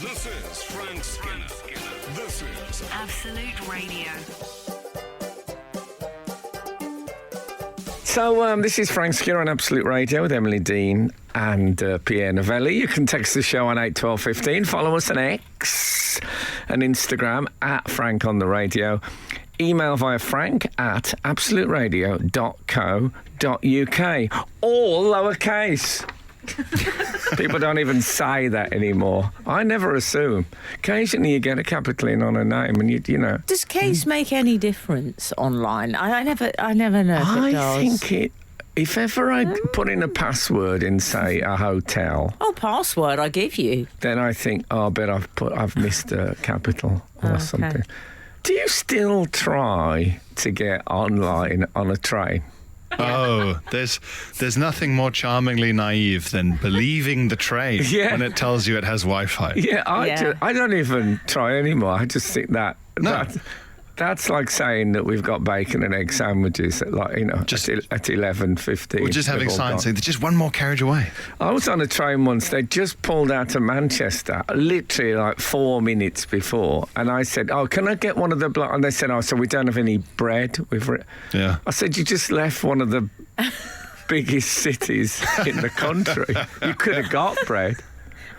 This is Frank Skinner. This is Absolute Radio. So this is Frank Skinner on Absolute Radio with Emily Dean and Pierre Novelli. You can text the show on 81215. Follow us on X and Instagram at Frank on the Radio. Email via frank@absoluteradio.co.uk. All lowercase. People don't even say that anymore. I never assume. Occasionally you get a capital in on a name and you know. Does case make any difference online? I never know if it does. I think if ever I put in a password in, say, a hotel. Oh, password I give you. Then I think, I bet I've missed a capital or something. Do you still try to get online on a train? Oh, there's nothing more charmingly naive than believing the train when it tells you it has Wi-Fi. Yeah, I don't even try anymore. I just think that's like saying that we've got bacon and egg sandwiches at at 11:15. Or just having signs saying there's just one more carriage away. I was on a train once. They just pulled out of Manchester, literally like 4 minutes before, and I said, "Oh, can I get one of the?" And they said, "Oh, so we don't have any bread." Yeah. I said, "You just left one of the biggest cities in the country. You could have got bread."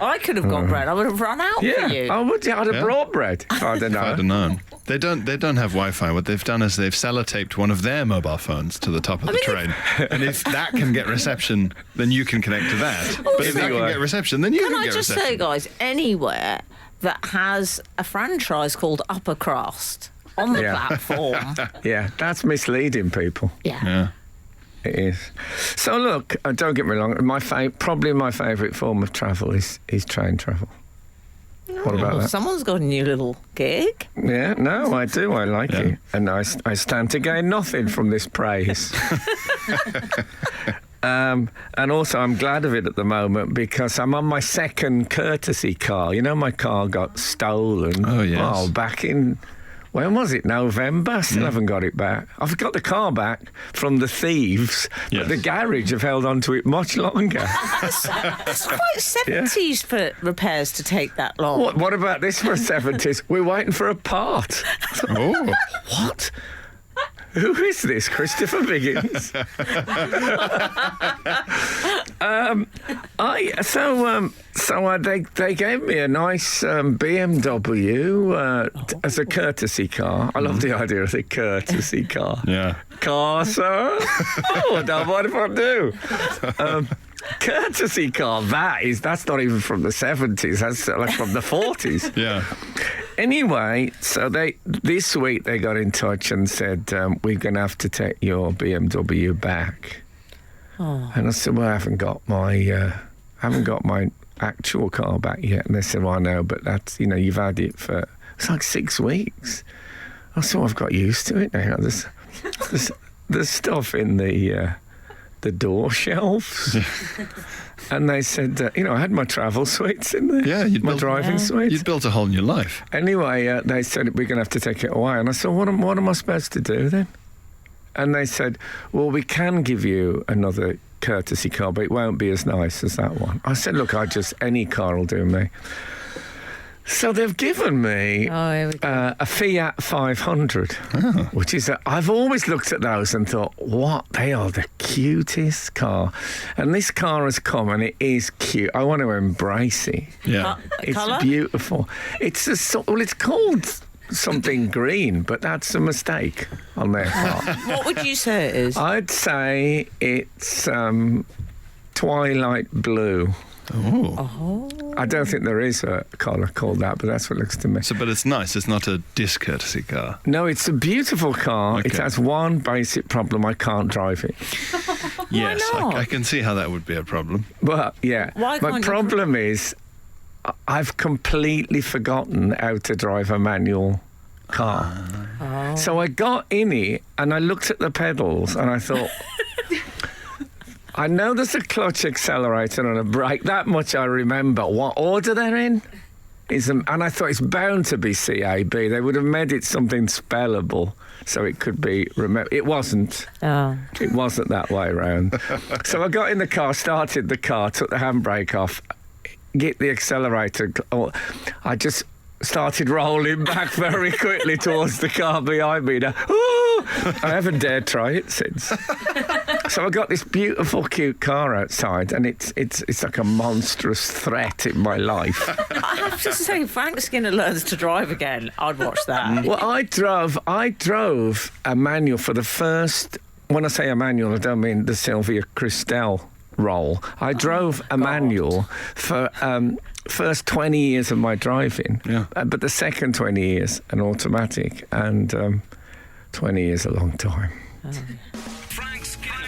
I could have got bread. I would have run out for you. I'd have brought bread if I'd have known. If I'd have known. They don't have Wi-Fi. What they've done is they've sellotaped one of their mobile phones to the top of the train. And if that can get reception, then you can connect to that. But if that can get reception, then you can get reception. Can I just say, guys, anywhere that has a franchise called Upper Crust on the platform. Yeah, that's misleading people. Yeah. It is. So look, don't get me wrong. Probably my favourite form of travel is train travel. What about that? Someone's got a new little gig. Yeah, no, I do. I like it, and I stand to gain nothing from this praise. And also, I'm glad of it at the moment because I'm on my second courtesy car. You know, my car got stolen. Oh yes. Oh, back in. When was it? November? I still haven't got it back. I've got the car back from the thieves, but the garage have held on to it much longer. It's quite 70s for repairs to take that long. What about this for 70s? We're waiting for a part. Oh. What? Who is this? Christopher Biggins? They gave me a nice BMW as a courtesy car. I love the idea of the courtesy car. Yeah. Car, sir? Oh, I don't mind if I do. Courtesy car, that's not even from the 70s, that's like from the 40s. Yeah. Anyway, so this week they got in touch and said, we're going to have to take your BMW back. Oh. And I said, well, I haven't got my actual car back yet. And they said, well, I know, but that's, you've had it for, it's like 6 weeks. I said, well, I've got used to it now. There's stuff in the door shelves. And they said, I had my travel suites in there. Yeah, my driving suites. You'd built a whole new life. Anyway, they said, we're going to have to take it away. And I said, what am I supposed to do then? And they said, well, we can give you another courtesy car, but it won't be as nice as that one. I said, look, any car will do me. So they've given me a Fiat 500, which is I've always looked at those and thought, what? They are the cutest car. And this car has come and it is cute. I want to embrace it. Yeah. It's colour? Beautiful. It's it's called something green, but that's a mistake on their part. What would you say it is? I'd say it's twilight blue. Oh. I don't think there is a colour called that, but that's what it looks to me. So, but it's nice. It's not a discourtesy car. No, it's a beautiful car. Okay. It has one basic problem. I can't drive it. Yes, not? I can see how that would be a problem. But, yeah. Why My can't problem is I've completely forgotten how to drive a manual car. Oh. So I got in it and I looked at the pedals and I thought... I know there's a clutch, accelerator and a brake. That much I remember. What order they're in? And I thought it's bound to be CAB. They would have made it something spellable so it could be... It wasn't. Oh. It wasn't that way around. So I got in the car, started the car, took the handbrake off. hit the accelerator, I just started rolling back very quickly towards the car behind me. Now, I haven't dared try it since. So I got this beautiful, cute car outside, and it's like a monstrous threat in my life. I have to say, Frank Skinner learns to drive again. I'd watch that. Well, I drove a manual for the first. When I say a manual, I don't mean the Sylvia Christel role. I drove a manual for first 20 years of my driving, but the second 20 years an automatic, and 20 years a long time. Frank Skinner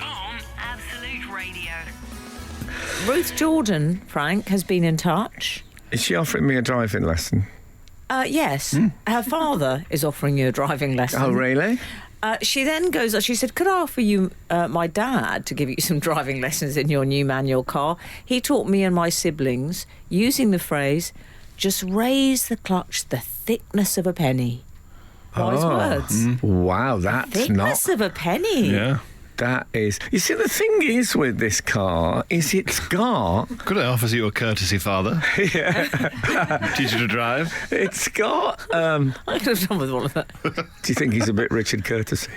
on Absolute Radio. Ruth Jordan, Frank, has been in touch. Is she offering me a driving lesson? Yes. Her father is offering you a driving lesson. Oh, really? She then goes, she said, could I offer you my dad to give you some driving lessons in your new manual car? He taught me and my siblings using the phrase, just raise the clutch the thickness of a penny. Wise words. Wow, that's Thickness of a penny. Yeah. That is. You see, the thing is with this car is it's got. Could I offer you a courtesy, father? Teach you to drive? It's got. I could have done with all of that. Do you think he's a bit Richard Courtesy?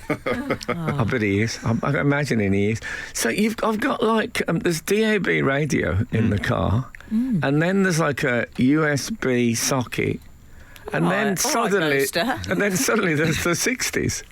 I bet he is. I'm imagining he is. So I've got like there's DAB radio in the car, and then there's like a USB socket, and then suddenly there's the 60s.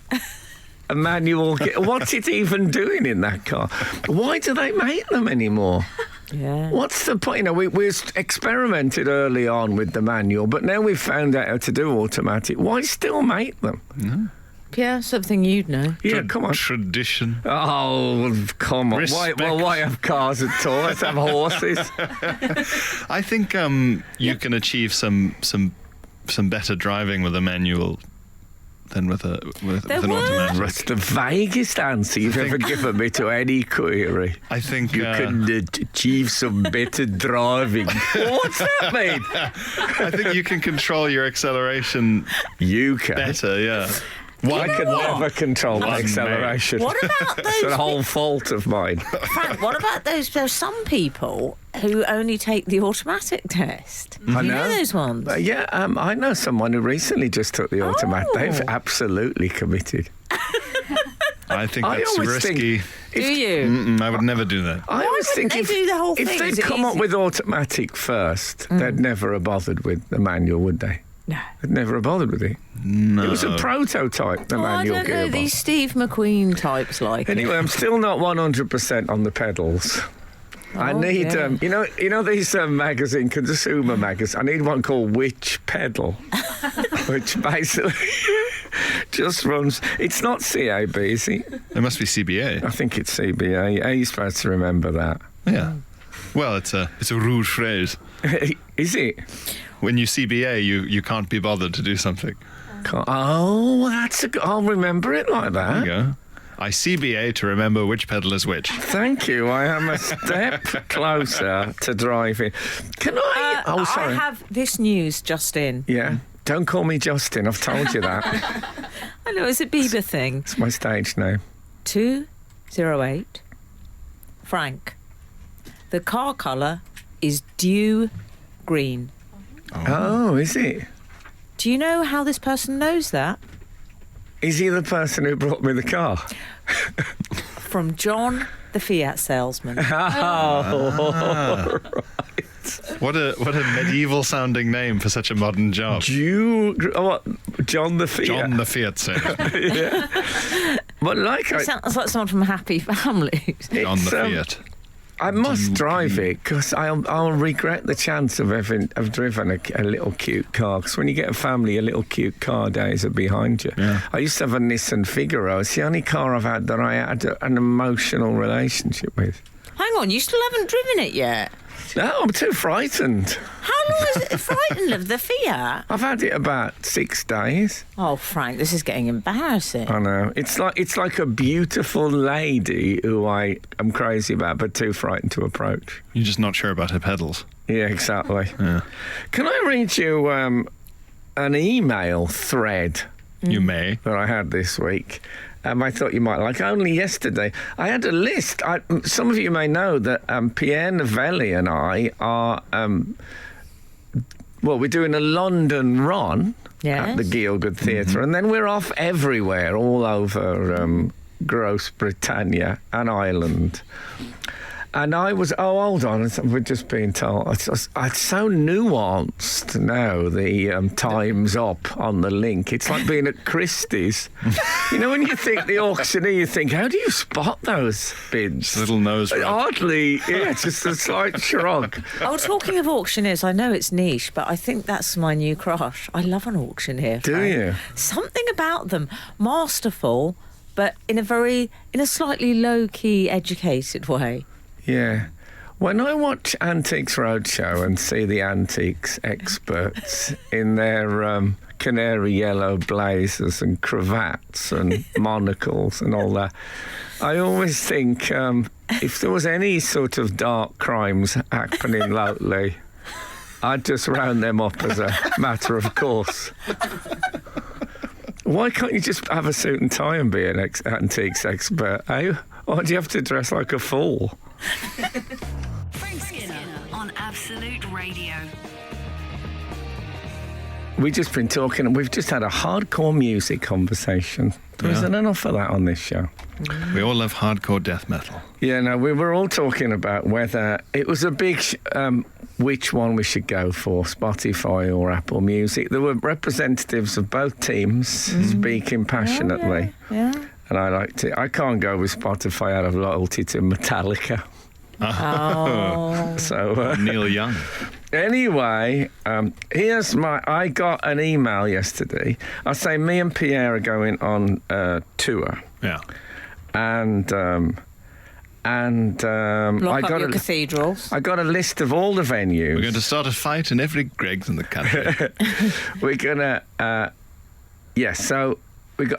A manual. What's it even doing in that car? Why do they make them anymore? Yeah. What's the point? You know, we experimented early on with the manual, but now we've found out how to do automatic. Why still make them? Yeah, something you'd know. Yeah, come on. Tradition. Oh, come on. Respect. Why have cars at all? Let's have horses. I think you can achieve some better driving with a manual than with an automatic. That's the vaguest answer you've ever given me to any query. I think You can achieve some better driving. What's that mean? I think you can control your acceleration You can. better. Yeah. I can never control my acceleration. What about It's a those? whole fault of mine. Frank, what about those? There's some people who only take the automatic test. I You know. those ones? Yeah, I know someone who recently just took the automatic. Oh. They've absolutely committed. I think I that's always risky. Do you? I would never do that. I always wouldn't think they do the whole if thing? they'd Is it come up easy? with automatic first, they'd never have bothered with the manual, would they? No. They'd never have bothered with it. No. It was a prototype, the Oh, I manual don't know. gearbox. These Steve McQueen types like it. Anyway, I'm still not 100% on the pedals. I need, yeah. you know these magazine, consumer magazines. I need one called Which Pedal, which basically just runs. It's not CAB, is it? It must be CBA. I think it's CBA. Are you supposed to remember that? Yeah. Well, it's a rude phrase. Is it? When you CBA, you can't be bothered to do something. Oh, I'll remember it like that. There you go. I CBA to remember which pedal is which. Thank you. I am a step closer to driving. Can I? Sorry. I have this news just in. Yeah. Don't call me Justin. I've told you that. I know, it's a Bieber thing. It's my stage name. 208. Frank. The car colour is dew green. Oh, is it? Do you know how this person knows that? Is he the person who brought me the car? From John, the Fiat salesman. What a medieval sounding name for such a modern job. What? John the Fiat? John the Fiat salesman. But like It sounds like someone from Happy Families. John the Fiat. I must drive it because I'll regret the chance of driven a little cute car. Because when you get a family, a little cute car days are behind you. Yeah. I used to have a Nissan Figaro. It's the only car I've had that I had an emotional relationship with. Hang on, you still haven't driven it yet? No, I'm too frightened. How long is it frightened of the Fiat? I've had it about 6 days. Oh, Frank, this is getting embarrassing. I know. It's like a beautiful lady who I am crazy about, but too frightened to approach. You're just not sure about her pedals. Yeah, exactly. Yeah. Can I read you an email thread You may. that I had this week? I thought you might like. Only yesterday, I had a list. Some of you may know that Pierre Novelli and I are, we're doing a London run at the Gielgud Theatre, and then we're off everywhere, all over Gross Britannia and Ireland. And I was, hold on, we're just being told. It's so nuanced now, the time's up on the link. It's like being at Christie's. You know, when you think the auctioneer, you think, how do you spot those bids? Little nose rub. Hardly, it's just a slight shrug. Oh, talking of auctioneers, I know it's niche, but I think that's my new crush. I love an auctioneer. Do you? Something about them. Masterful, but in a slightly low-key, educated way. Yeah. When I watch Antiques Roadshow and see the antiques experts in their canary yellow blazers and cravats and monocles and all that, I always think if there was any sort of dark crimes happening locally, I'd just round them up as a matter of course. Why can't you just have a suit and tie and be an antiques expert, eh? Why do you have to dress like a fool? Frank Skinner on Absolute Radio. We've just been talking, and we've just had a hardcore music conversation. There isn't enough of that on this show. We all love hardcore death metal. Yeah, no, we were all talking about whether it was a big which one we should go for, Spotify or Apple Music. There were representatives of both teams speaking passionately. Yeah. And I liked it. I can't go with Spotify out of loyalty to Metallica. Oh. So Neil Young. Anyway, I got an email yesterday. I say me and Pierre are going on a tour. Yeah. And Block up your cathedrals. I got a list of all the venues. We're going to start a fight in every Greg's in the country. We're gonna so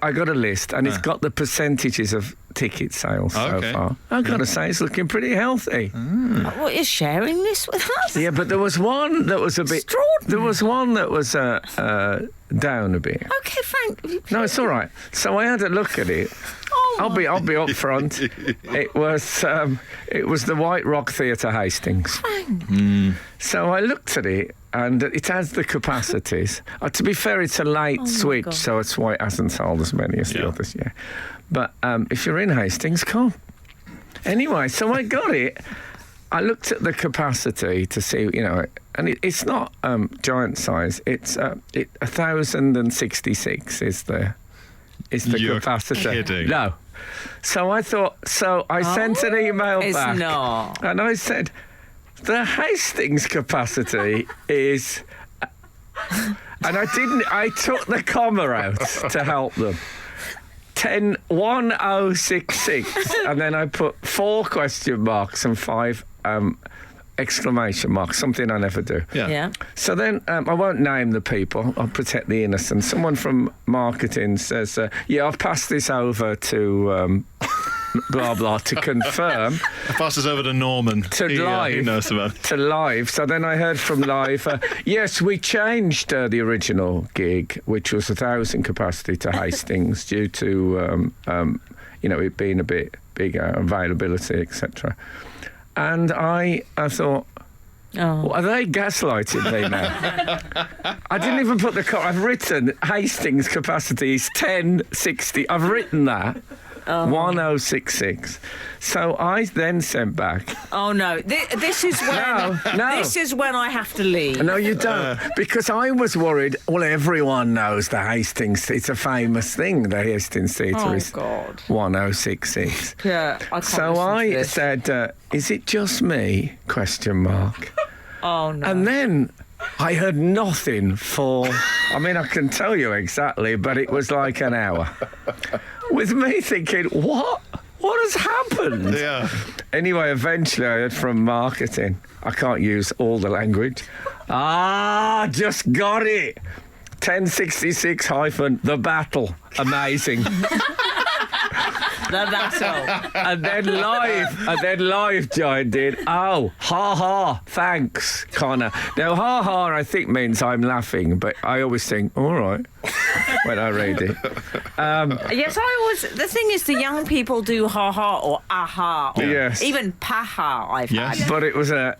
I got a list, and it's got the percentages of ticket sales so far. I've got to say, it's looking pretty healthy. What, you're sharing this with us? Yeah, but there was one that was a bit. There was one that was down a bit. Okay, Frank. No, it's all right. So I had a look at it. I'll be up front. It was the White Rock Theatre, Hastings. So I looked at it, and it has the capacities. To be fair, it's a late switch, so it's why it hasn't sold as many as the others. Yeah, but if you're in Hastings, come. Anyway, so I got it. I looked at the capacity to see, and it's not giant size. It's 1,066 is the You're capacity. kidding. No. So I thought. So I sent an email back, It's not. and I said, the Hastings capacity is, and I took the comma out to help them. 10,1066, and then I put 4 question marks and 5 exclamation marks, something I never do. Yeah. So then I won't name the people. I'll protect the innocent. Someone from marketing says, I'll pass this over to blah, blah, to confirm. Pass us over to Norman. To live. He knows about it. To live. So then I heard from live, yes, we changed the original gig, which was 1,000 capacity, to Hastings due to, it being a bit bigger, availability, etc. And I thought, are they gaslighting me now? I didn't even put I've written Hastings capacity is 1060. I've written that. 1066. So I then sent back. Oh no! This is when. No. This is when I have to leave. No, you don't, because I was worried. Well, everyone knows the Hastings. It's a famous thing. The Hastings Theatre is 1066. Yeah, I can't. So I said, "Is it just me?" ? Oh no! And then I heard nothing for. I mean, I can tell you exactly, but it was like an hour. With me thinking, what has happened? Yeah. Anyway, eventually I heard from marketing. I can't use all the language. Just got it. 1066 - the battle. Amazing. The battle. And then live joined in. Oh, ha ha, thanks, Connor. Now, ha ha, I think means I'm laughing, but I always think, all right, when I read it. Yes, I always. The thing is, the young people do ha ha or aha or Yes. even paha. I've Yes. had. But it was the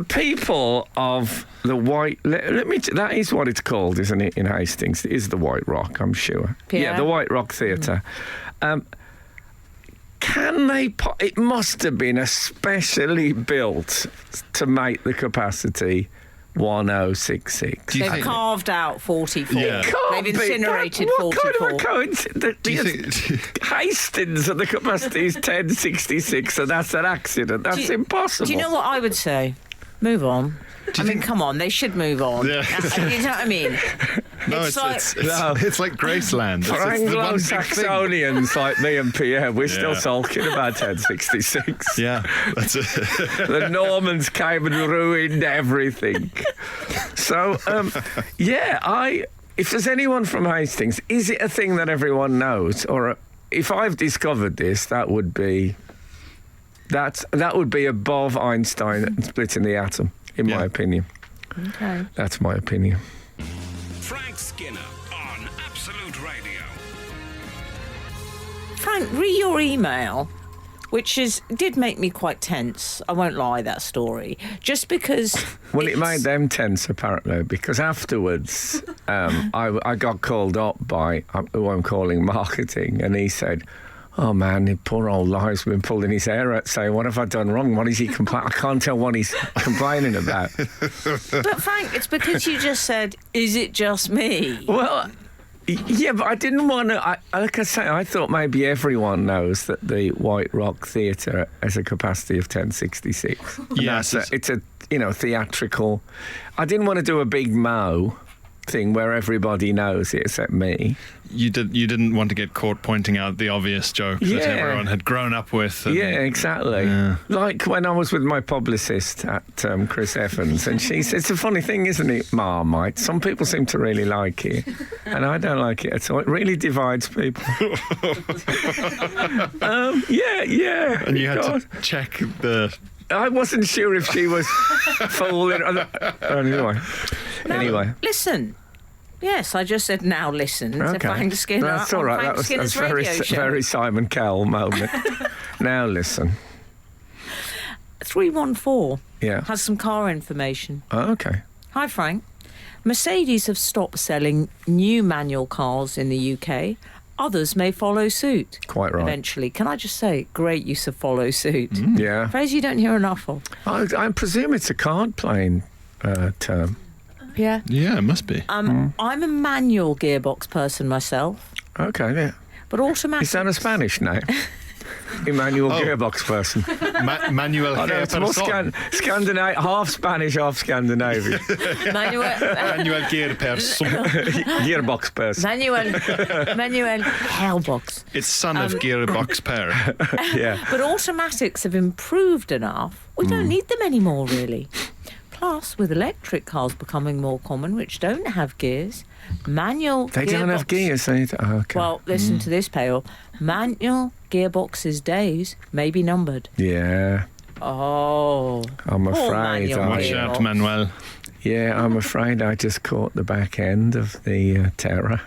people of the White. Let me. That is what it's called, isn't it? In Hastings, it is the White Rock. I'm sure. Pierre? Yeah, the White Rock Theatre. Can they? It must have been especially built to make the capacity 1066. Do you They've think- carved out 44. Yeah. They've incinerated what 44. kind of a coincidence? Do you think- Hastings and the capacity is 1066, and that's an accident. That's impossible. Do you know what I would say? Move on. I mean, come on, they should move on. Yeah. You know what I mean? No, It's it's like Graceland. For It's the one big thing. Anglo-Saxonians like me and Pierre, we're still Yeah. sulking about 1066. Yeah, that's it. The Normans came and ruined everything. So, if there's anyone from Hastings, is it a thing that everyone knows? Or if I've discovered this, that would be above Einstein and splitting the atom, in my opinion. Okay. That's my opinion. Frank Skinner on Absolute Radio. Frank, read your email, which did make me quite tense. I won't lie, that story. Just because. Well, it made them tense, apparently, because afterwards I got called up by who I'm calling marketing, and he said, oh, man, the poor old Live's been pulling his hair out, saying, what have I done wrong? What is he complaining? I can't tell what he's complaining about. But, Frank, it's because you just said, is it just me? Well, yeah, but I didn't want to... like I say, I thought maybe everyone knows that the White Rock Theatre has a capacity of 1066. And Yes, it's a theatrical... I didn't want to do a big mo thing where everybody knows it except me. You didn't want to get caught pointing out the obvious joke that everyone had grown up with. And, Yeah, exactly. Yeah. Like when I was with my publicist at Chris Evans, and she said, it's a funny thing, isn't it, Marmite? Some people seem to really like it, and I don't like it at all. It really divides people. Yeah. And you had to check the... I wasn't sure if she was fooling. Anyway. Listen. Yes, I just said now listen to Frank Skinner. That's all right. Frank That's Skinner's very, radio show. very Simon Cowell moment. Now listen. 314 Yeah. has some car information. Oh, okay. Hi, Frank. Mercedes have stopped selling new manual cars in the UK. Others may follow suit. Quite right. Eventually. Can I just say, great use of follow suit. Yeah. Phrase you don't hear enough of. I presume it's a card playing term. Yeah. Yeah, it must be. I'm a manual gearbox person myself, Okay, yeah. but automatic. Is that a Spanish name? Emmanuel Gearbox person. Manuel Oh, no, it's more Scandinavian, half Spanish, half Scandinavian. Manuel Gearperson. Gearbox person. Manuel Hellbox. It's son of Gearbox pair. Yeah. But automatics have improved enough. We don't need them anymore, really. Plus, with electric cars becoming more common, which don't have gears, manual They don't have gears. Okay. Well, listen to this, Pale. Manual gearboxes' days may be numbered. Yeah. Oh. I'm Poor afraid. manual Watch gearbox. out, Manuel. Yeah, I'm afraid I just caught the back end of the terror.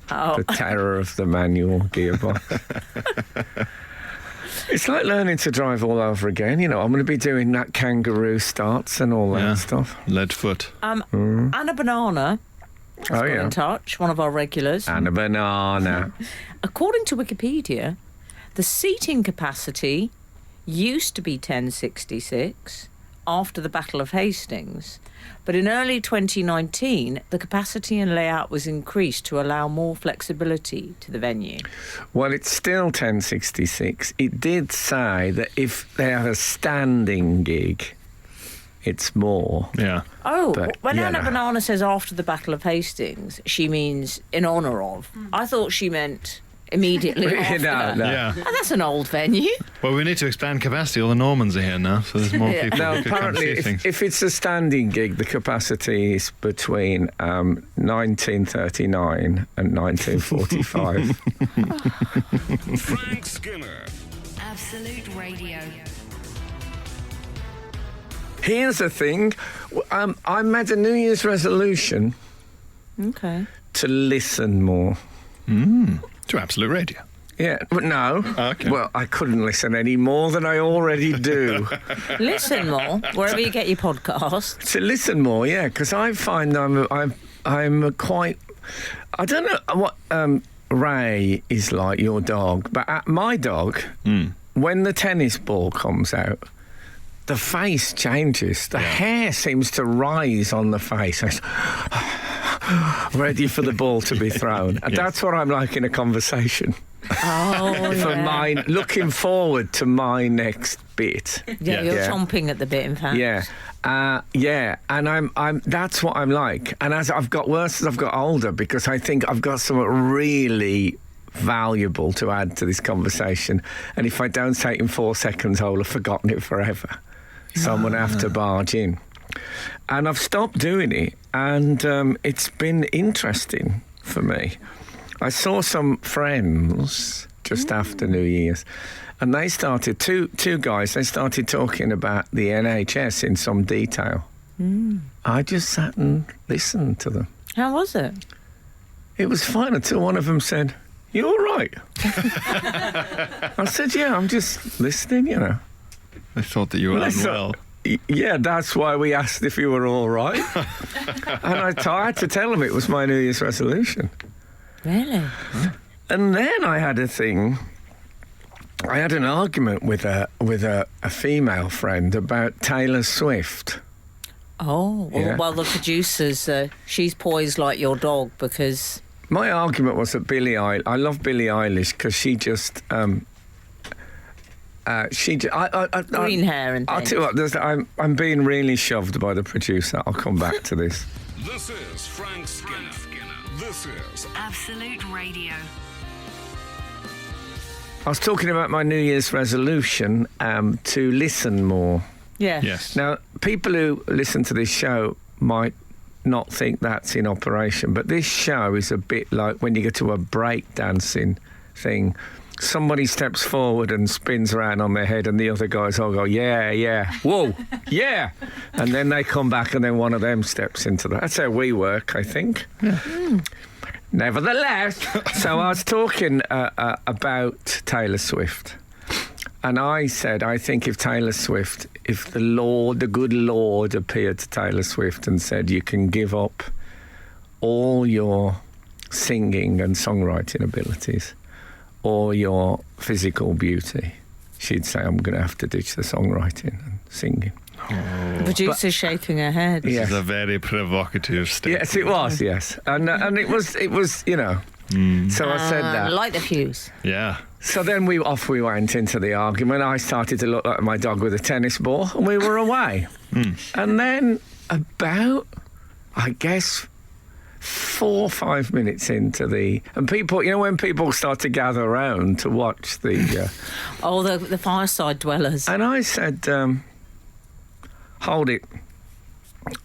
Oh. The terror of the manual gearbox. It's like learning to drive all over again. I'm going to be doing that kangaroo starts and all that stuff. Leadfoot. Anna Banana Oh, got yeah. in touch, one of our regulars. And a banana. According to Wikipedia, the seating capacity used to be 1066 after the Battle of Hastings, but in early 2019, the capacity and layout was increased to allow more flexibility to the venue. Well, it's still 1066. It did say that if they have a standing gig, it's more. Yeah. Oh, But, when yeah, Anna no. Banana says after the Battle of Hastings, she means in honour of. I thought she meant immediately after. No. Yeah. Oh, that's an old venue. Well, we need to expand capacity. All the Normans are here now, so there's more people Now, who could come apparently, see things. if it's a standing gig, the capacity is between 1939 and 1945. Frank Skinner. Absolute Radio. Here's the thing. I made a New Year's resolution Okay. to listen more. To Absolute Radio. Yeah, but no. Okay. Well, I couldn't listen any more than I already do. Listen more wherever you get your podcasts. To listen more, yeah, because I find I'm quite. I don't know what Ray is like, your dog, but my dog, when the tennis ball comes out, the face changes. The hair seems to rise on the face. It's ready for the ball to be thrown. And that's what I'm like in a conversation. Oh, For mine, looking forward to my next bit. Yeah, you're chomping at the bit, in fact. Yeah, and I'm. That's what I'm like. And as I've got worse as I've got older, because I think I've got something really valuable to add to this conversation. And if I don't say it in 4 seconds, I'll have forgotten it forever. So I'm going to have to barge in. And I've stopped doing it, and it's been interesting for me. I saw some friends just after New Year's, and they started, two guys, they started talking about the NHS in some detail. I just sat and listened to them. How was it? It was fine until one of them said, "You all right?" I said, "Yeah, I'm just listening, you know." I thought that you were unwell. Yeah, that's why we asked if you were all right. And I had to tell them it was my New Year's resolution. Really? And then I had a thing. I had an argument with a female friend about Taylor Swift. Oh, well, the producers, she's poised like your dog because... My argument was that I love Billie Eilish because she just... green hair and I'll things. tell you what, I'm being really shoved by the producer. I'll come back to this. This is Frank Skinner. This is Absolute Radio. I was talking about my New Year's resolution to listen more. Yeah. Yes. Now, people who listen to this show might not think that's in operation, but this show is a bit like when you go to a breakdancing thing. Somebody steps forward and spins around on their head, and the other guys all go, "Yeah, yeah, whoa, yeah," and then they come back, and then one of them steps into that. That's how we work, I think. Yeah. Nevertheless, so I was talking about Taylor Swift, and I said, I think if the good Lord appeared to Taylor Swift and said, "You can give up all your singing and songwriting abilities or your physical beauty," she'd say, "I'm going to have to ditch the songwriting and singing." The producer's shaking her head. Yeah. This is a very provocative statement. Yes, it was. Yes, and it was. You know. So I said that. Light the fuse. Yeah. So then we went into the argument. I started to look like my dog with a tennis ball, and we were away. And then about, I guess, 4 or 5 minutes into and people, you know, when people start to gather around to watch the... the fireside dwellers. And I said, hold it.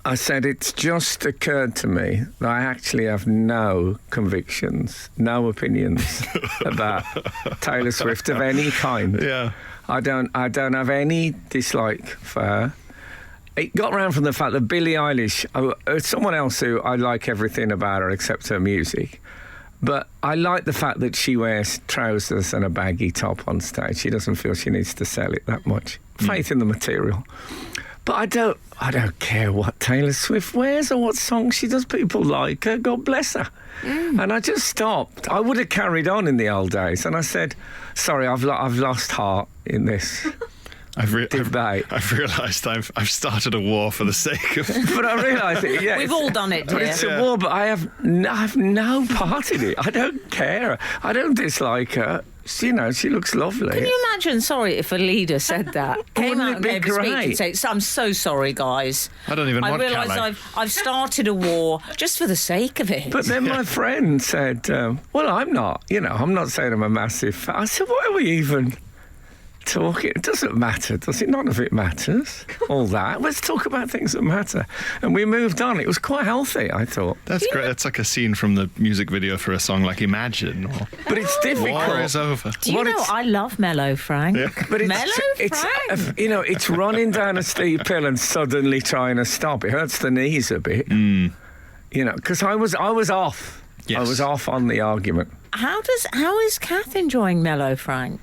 I said, it's just occurred to me that I actually have no convictions, no opinions about Taylor Swift of any kind. Yeah. I don't have any dislike for her. It got round from the fact that Billie Eilish, someone else who I like everything about her except her music, but I like the fact that she wears trousers and a baggy top on stage. She doesn't feel she needs to sell it that much. Faith in the material. But I don't care what Taylor Swift wears or what songs she does. People like her, God bless her. And I just stopped. I would have carried on in the old days. And I said, sorry, I've lost heart in this. I've realised I've started a war for the sake of... But I realise it, yeah. We've all done it, dear. It's a war, but I have no part in it. I don't care. I don't dislike her. You know, she looks lovely. Can you imagine, sorry, if a leader said that? Came Wouldn't out it and be gave a speech great? and said, I'm so sorry, guys. I don't even want realise Calais. I've started a war just for the sake of it. But then my friend said, well, I'm not saying I'm a massive fan. I said, what are we even talking? It doesn't matter, does it? None of it matters. All that. Let's talk about things that matter. And we moved on. It was quite healthy, I thought. That's great. That's like a scene from the music video for a song like Imagine. Or But it's difficult. War is over. Do you know, I love Mellow, Frank. Yeah. But Mellow, Frank? It's running down a steep hill and suddenly trying to stop. It hurts the knees a bit. You know, because I was off. Yes. I was off on the argument. How is Kath enjoying Mellow, Frank?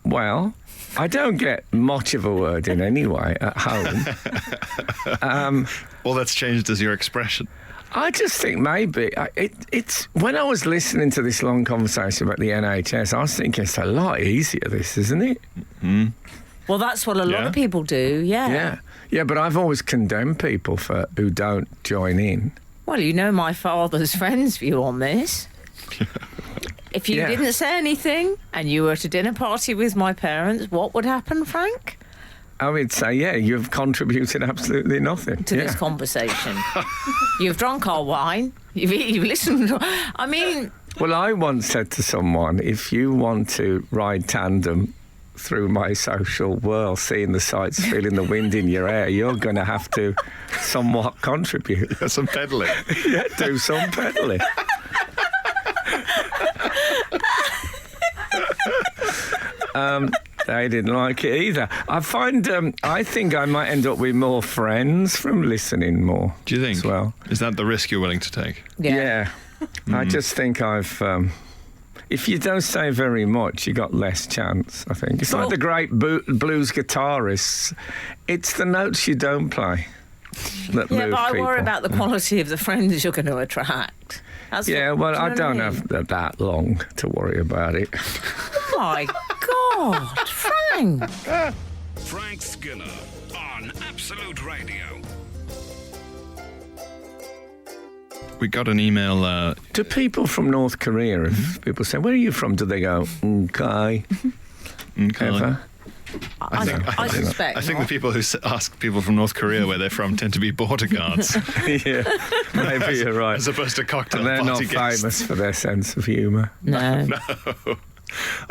Well, I don't get much of a word in anyway at home. All that's changed is your expression. I just think maybe it's when I was listening to this long conversation about the NHS, I was thinking it's a lot easier, this, isn't it? Well, that's what a lot Yeah. of people do, Yeah, but I've always condemned people who don't join in. Well, you know my father's friend's view on this. If you Yeah. didn't say anything and you were at a dinner party with my parents, what would happen, Frank? I would say, yeah, you've contributed absolutely nothing To this conversation. You've drunk our wine. You've listened. I mean, Well, I once said to someone, if you want to ride tandem through my social world, seeing the sights, feeling the wind in your hair, you're going to have to somewhat contribute. Some peddling. Yeah, do some peddling. They didn't like it either. I think I might end up with more friends from listening more. Do you think? As well. Is that the risk you're willing to take? Yeah. I just think if you don't say very much, you got less chance, I think. It's like the great blues guitarists. It's the notes you don't play that move but I people. worry about the quality of the friends you're going to attract. That's Yeah, what- well, do you know I what don't mean? have that long to worry about it. Oh my God, Frank! Frank Skinner on Absolute Radio. We got an email. Do people from North Korea, if people say, where are you from, do they go, okay, ever? I suspect. I think not. the people who ask people from North Korea where they're from tend to be border guards, Yeah, maybe you're right. as opposed to cocktail And they're not party guests. famous for their sense of humour. No.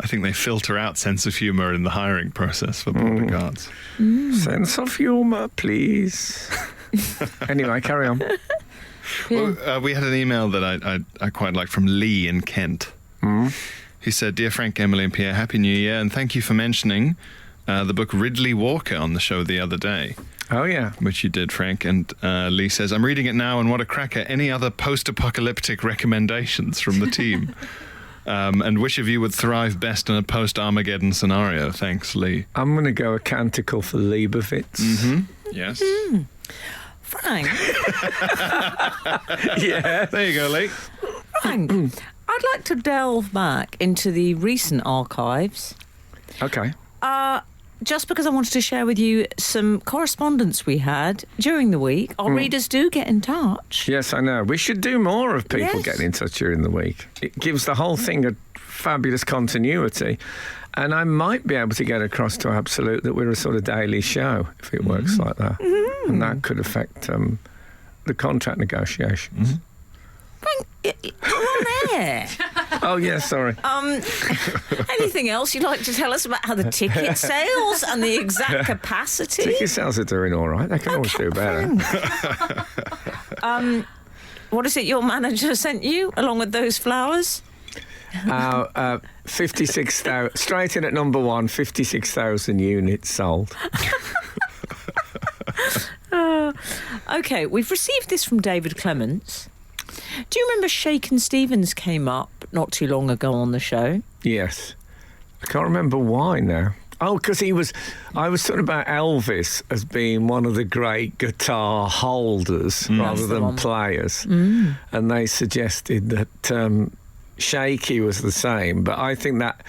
I think they filter out sense of humour in the hiring process for border guards. Sense of humour, please. Anyway, carry on. Well, we had an email that I quite liked from Lee in Kent. He said, "Dear Frank, Emily and Pierre, Happy New Year, and thank you for mentioning the book Ridley Walker on the show the other day." Oh, yeah. Which you did, Frank. And Lee says, "I'm reading it now, and what a cracker. Any other post-apocalyptic recommendations from the team? And which of you would thrive best in a post-Armageddon scenario? Thanks, Lee." I'm going to go a canticle for Leibovitz. Yes. Frank, Yeah. There you go, Lee. Frank, I'd like to delve back into the recent archives. Okay. Just because I wanted to share with you some correspondence we had during the week. Our readers do get in touch. Yes, I know. We should do more of people Yes. getting in touch during the week. It gives the whole thing a fabulous continuity. And I might be able to get across to Absolute that we're a sort of daily show if it works like that. And that could affect the contract negotiations. Frank, you're on air. Oh, yeah, sorry. Anything else you'd like to tell us about how the ticket sales and the exact capacity? Ticket sales are doing all right. They can always do better. What is it your manager sent you along with those flowers? 56,000, straight in at number one, 56,000 units sold. Okay, we've received this from David Clements. Do you remember Shakin' Stevens came up not too long ago on the show? Yes. I can't remember why now. Oh, because I was talking about Elvis as being one of the great guitar holders rather That's the than one. players. And they suggested that Shaky was the same, but I think that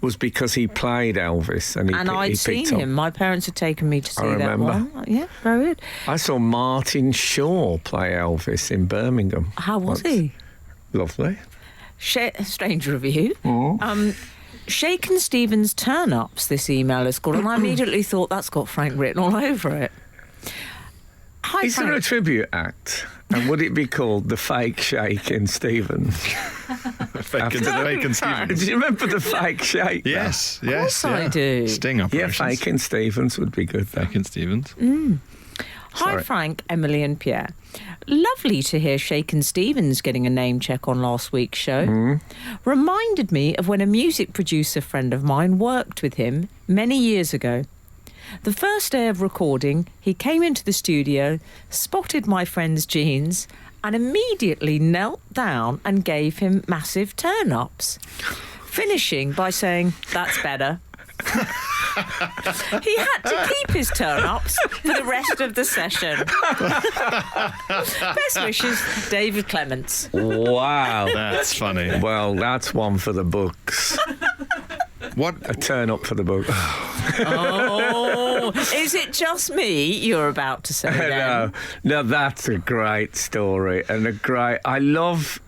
was because he played Elvis and he I'd he seen picked up. him. My parents had taken me to see that remember. one. Yeah, very good. I saw Martin Shaw play Elvis in Birmingham. How was once. he? Lovely. Strange review. Shaken Stevens Turn-Ups, this email is called, and I immediately thought that's got Frank written all over it. Hi, Is there a tribute act? And would it be called The Fake Shaken Stevens? Fake and Stevens. Do you remember The Fake Shake? Yes, Of yes. course I do. Sting Yeah, operations. Fake and Stevens would be good, though. Fake and Stevens. Hi, Sorry. Frank, Emily and Pierre. Lovely to hear Shaken Stevens getting a name check on last week's show. Reminded me of when a music producer friend of mine worked with him many years ago. The first day of recording, he came into the studio, spotted my friend's jeans, and immediately knelt down and gave him massive turn-ups, finishing by saying, "That's better." He had to keep his turn-ups for the rest of the session. Best wishes, David Clements. Wow. That's funny. Well, that's one for the books. What? A turn up for the book. Oh, is it just me you're about to say then? No, that's a great story and I love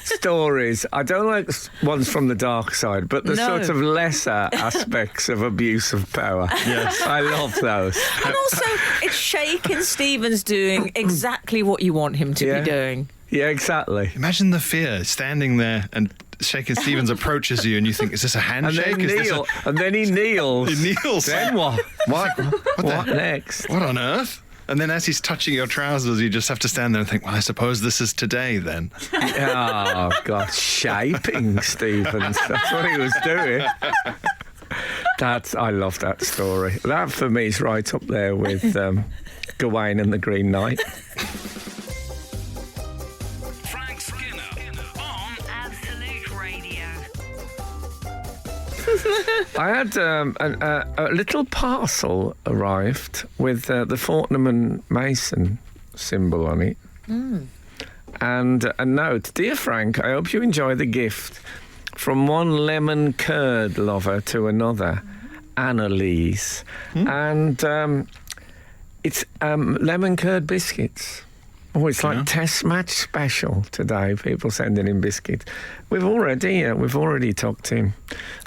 stories. I don't like ones from the dark side, but the No. sort of lesser aspects of abuse of power. Yes. I love those. And also, it's Shaken Stevens doing exactly what you want him to Yeah. be doing. Yeah, exactly. Imagine the fear, standing there and Shaken Stevens approaches you and you think, is this a And handshake? then Is kneel, and then he kneels. He kneels. Then what? What? What next? What on earth? And then as he's touching your trousers, you just have to stand there and think, well, I suppose this is today then. Oh, God, shaping Stevens. That's what he was doing. I love that story. That, for me, is right up there with Gawain and the Green Knight. Frank Skinner on Absolute Radio. I had a little parcel arrived with the Fortnum and Mason symbol on it. And a note. Dear Frank, I hope you enjoy the gift from one lemon curd lover to another, Annalise. And it's lemon curd biscuits. Oh, it's like test match special today. People sending in biscuits. We've already talked him.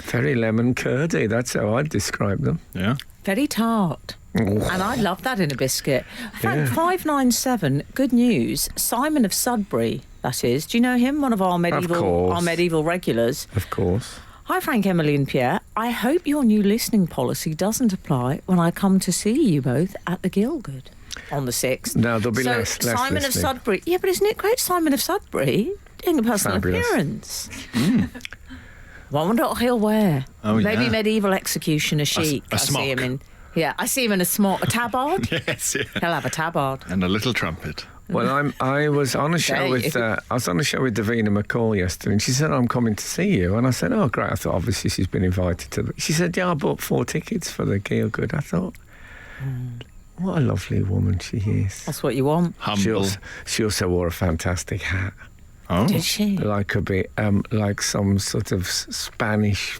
Very lemon curdy. That's how I'd describe them. Yeah. Very tart. And I love that in a biscuit. Frank, 597, good news. Simon of Sudbury, that is. Do you know him? One of our medieval regulars. Of course. Hi, Frank, Emily and Pierre. I hope your new listening policy doesn't apply when I come to see you both at the Gielgud on the 6th. No, there'll be so less Simon of listening. Sudbury. Yeah, but isn't it great, Simon of Sudbury doing a personal Fabulous. appearance? Wonder what he'll wear. Oh, Maybe yeah. medieval executioner chic. a I see him smock. in. Yeah, I see him in a smock, a tabard. Yes, yeah. He'll have a tabard. And a little trumpet. Well, I was on a show with Davina McCall yesterday, and she said, "I'm coming to see you." And I said, "Oh, great!" I thought obviously she's been invited to. She said, "Yeah, I bought 4 tickets for the Gielgud." I thought, what a lovely woman she is. That's what you want. Humble. She also wore a fantastic hat, Oh. Did she? like a bit, like some sort of Spanish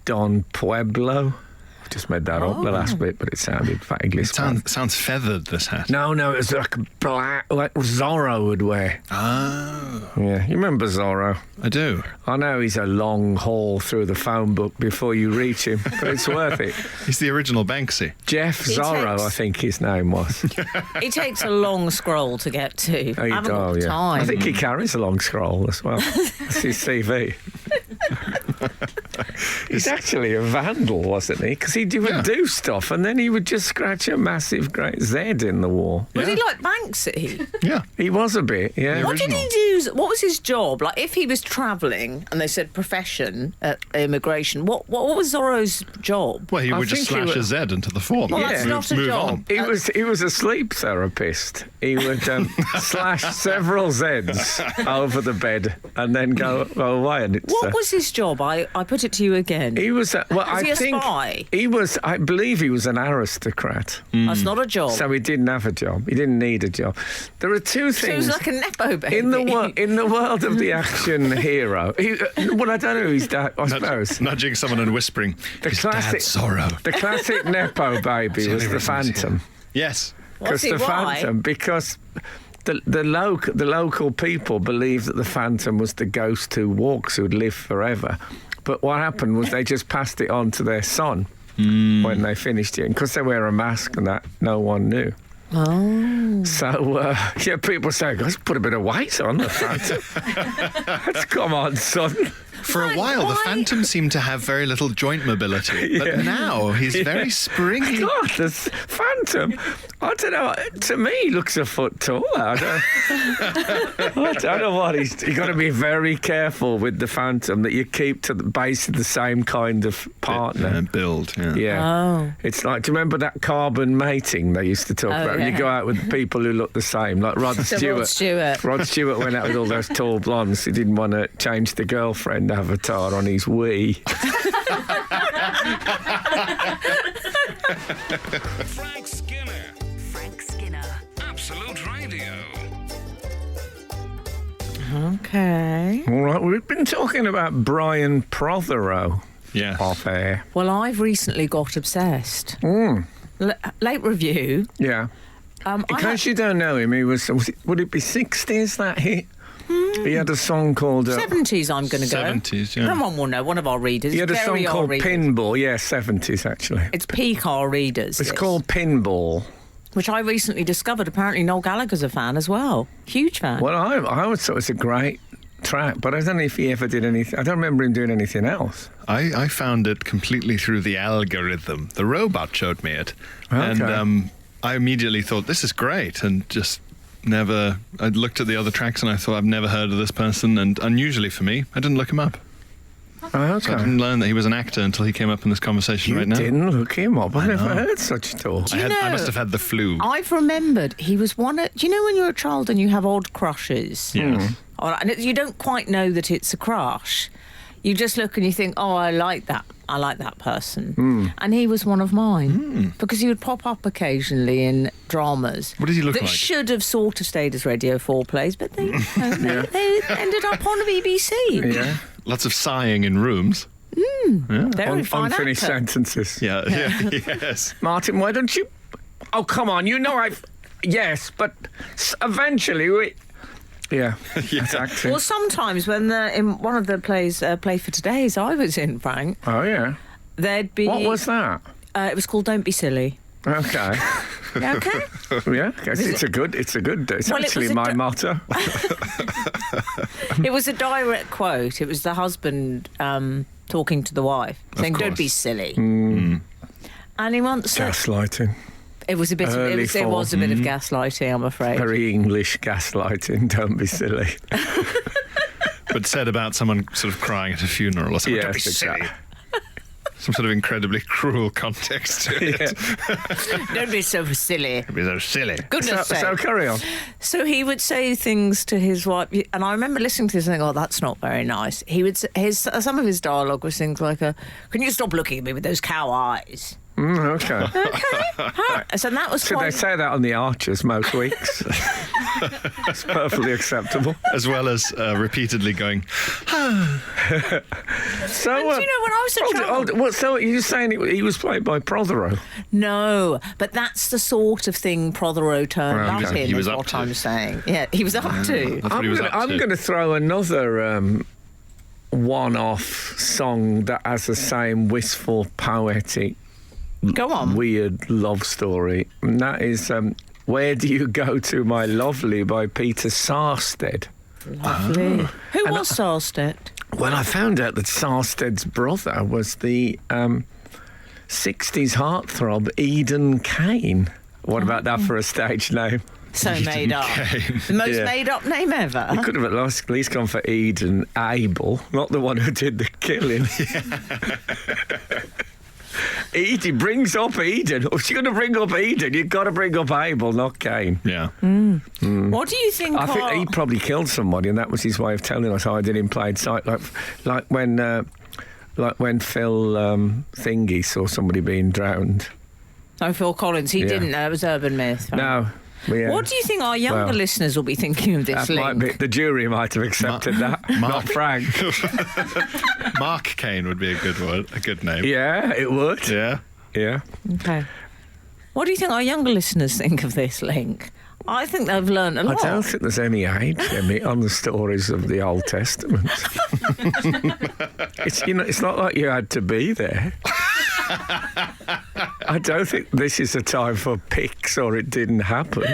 Don Pueblo. I just made that up the last bit, but it sounded vaguely It Spanish. sounds feathered, this hat. No, it was like a black, like Zorro would wear. Oh. Yeah, you remember Zorro? I do. I know he's a long haul through the phone book before you reach him, but it's worth it. He's the original Banksy. Jeff He Zorro, takes- I think his name was. He takes a long scroll to get to. I haven't got time. I think he carries a long scroll as well. That's his CV. He's actually a vandal, wasn't he? Because he would do stuff and then he would just scratch a massive great Z in the wall. Was he like Banksy? Yeah. He was a bit, yeah. What did he do? What was his job? Like, if he was travelling and they said profession at immigration, what was Zorro's job? Well, he I would just think he slash a would- Z into the form. Well, that's not a move job. on. He was a sleep therapist. He would slash several Zs over the bed and then go away. And it's, What was his job? I put it to you again. he was? Was he a spy? He was. I believe he was an aristocrat. That's not a job. So he didn't have a job. He didn't need a job. There are two So he things was like a nepo baby. in the world of the action hero. Well, I don't know who his dad. I suppose Nudging someone and whispering, the his classic dad's Zorro. The classic nepo baby was the Reasons, yeah. Phantom. Yes. What's The he, why? Phantom, because the local people believed that the Phantom was the ghost who walks, who'd live forever. But what happened was they just passed it on to their son when they finished it. And because they wear a mask and that, no one knew. Oh. So, people say, let's put a bit of weight on the Phantom. Let's come on, son. For a while, the Phantom seemed to have very little joint mobility, but now he's very springy. God, this Phantom, I don't know, to me, he looks a foot taller. I don't know what you've got to be very careful with the Phantom that you keep to the base of the same kind of partner. Build, yeah. Yeah. Oh. It's like, do you remember that carbon mating they used to talk about? Yeah. You go out with people who look the same, like Rod Stewart. Rod Stewart went out with all those tall blondes. He didn't want to change the girlfriend avatar on his Wii. Frank Skinner. Frank Skinner. Absolute Radio. Okay. All right, we've been talking about Brian Prothero Yeah. off air. Well, I've recently got obsessed. Late review. Yeah. In case you don't know him, he would it be 60s that hit? He had a song called... 70s, I'm going to go. 70s, yeah. Someone will know, one of our readers. he had a song Very called old readers. Pinball. Yeah, 70s, actually. It's peak our readers. It's this, called Pinball. which I recently discovered. Apparently, Noel Gallagher's a fan as well. Huge fan. Well, I would thought it was a great track, but I don't know if he ever did anything. I don't remember him doing anything else. I found it completely through the algorithm. The robot showed me it. Okay. And I immediately thought, this is great, and just never... I looked at the other tracks and I thought, I've never heard of this person, and unusually for me, I didn't look him up. Oh, So I okay. didn't learn that he was an actor until he came up in this conversation You right now. didn't look him up. I never heard such talk. I must have had the flu. I've remembered he was one of... Do you know when you're a child and you have odd crushes? Yes. And you don't quite know that it's a crush. You just look and you think, oh, I like that person. And he was one of mine. Because he would pop up occasionally in dramas. What does he look that like? should have sort of stayed as Radio 4 plays, but they ended up on BBC. Yeah. Lots of sighing in rooms. Very fine Unfinished actor. sentences. Yeah, yes. Martin, why don't you... Oh, come on. You know I've... Yes, but eventually we... Yeah, that's acting. Well, sometimes when in one of the plays, Play for Today's I was in, Frank, Oh, yeah. there'd be... What was that? It was called Don't Be Silly. Okay. Yeah, okay? Yeah, it's Well, it actually was a my motto. It was a direct quote. It was the husband talking to the wife, saying, "Don't be silly." And he once said, Gaslighting. it was a bit. Early It was a bit of gaslighting, I'm afraid. Very English gaslighting. Don't be silly. But said about someone sort of crying at a funeral or something. Don't be Yes, silly. exactly. Some sort of incredibly cruel context to it. Don't be so silly. Don't be so silly. Goodness sake. So carry on. So he would say things to his wife, and I remember listening to this and thinking, "Oh, that's not very nice." He would some of his dialogue was things like, "Can you stop looking at me with those cow eyes?" Okay. So that was So they quite. say that on the Archers most weeks. It's perfectly acceptable. As well as repeatedly going, So, And do you know, when I was a child, so you're saying he was played by Prothero? no, but that's the sort of thing Prothero turned Well, up okay. in. He was is up what to. I'm saying. Yeah, he was up to. that's what he was up to. I'm going to throw another one-off song that has the same wistful, poetic, Go on. weird love story. And that is Where Do You Go To, My Lovely by Peter Sarstedt. Lovely. Who was Sarstedt? Well, I found out that Sarstedt's brother was the 60s heartthrob Eden Kane. What about that for a stage name? So made up. Kane. The most Yeah. made up name ever. He could have at least gone for Eden Abel, not the one who did the killing. Eden brings up Eden. If you're going to bring up Eden, you've got to bring up Abel, not Cain. yeah. What do you think? I think he probably killed somebody, and that was his way of telling us how I did in plain sight. Like when Phil Thingy saw somebody being drowned. Oh, Phil Collins. He Yeah. didn't know. It was urban myth. No. Yeah. What do you think our younger Well, listeners will be thinking of this That might link? be, the jury might have accepted that, not Frank. Mark Kane would be a good word, a good name. Yeah, it would. Yeah. Yeah. Okay. What do you think our younger listeners think of this link? I think they've learned a I lot. don't think there's any age limit on the stories of the Old Testament. It's not like you had to be there. I don't think this is a time for pics or it didn't happen.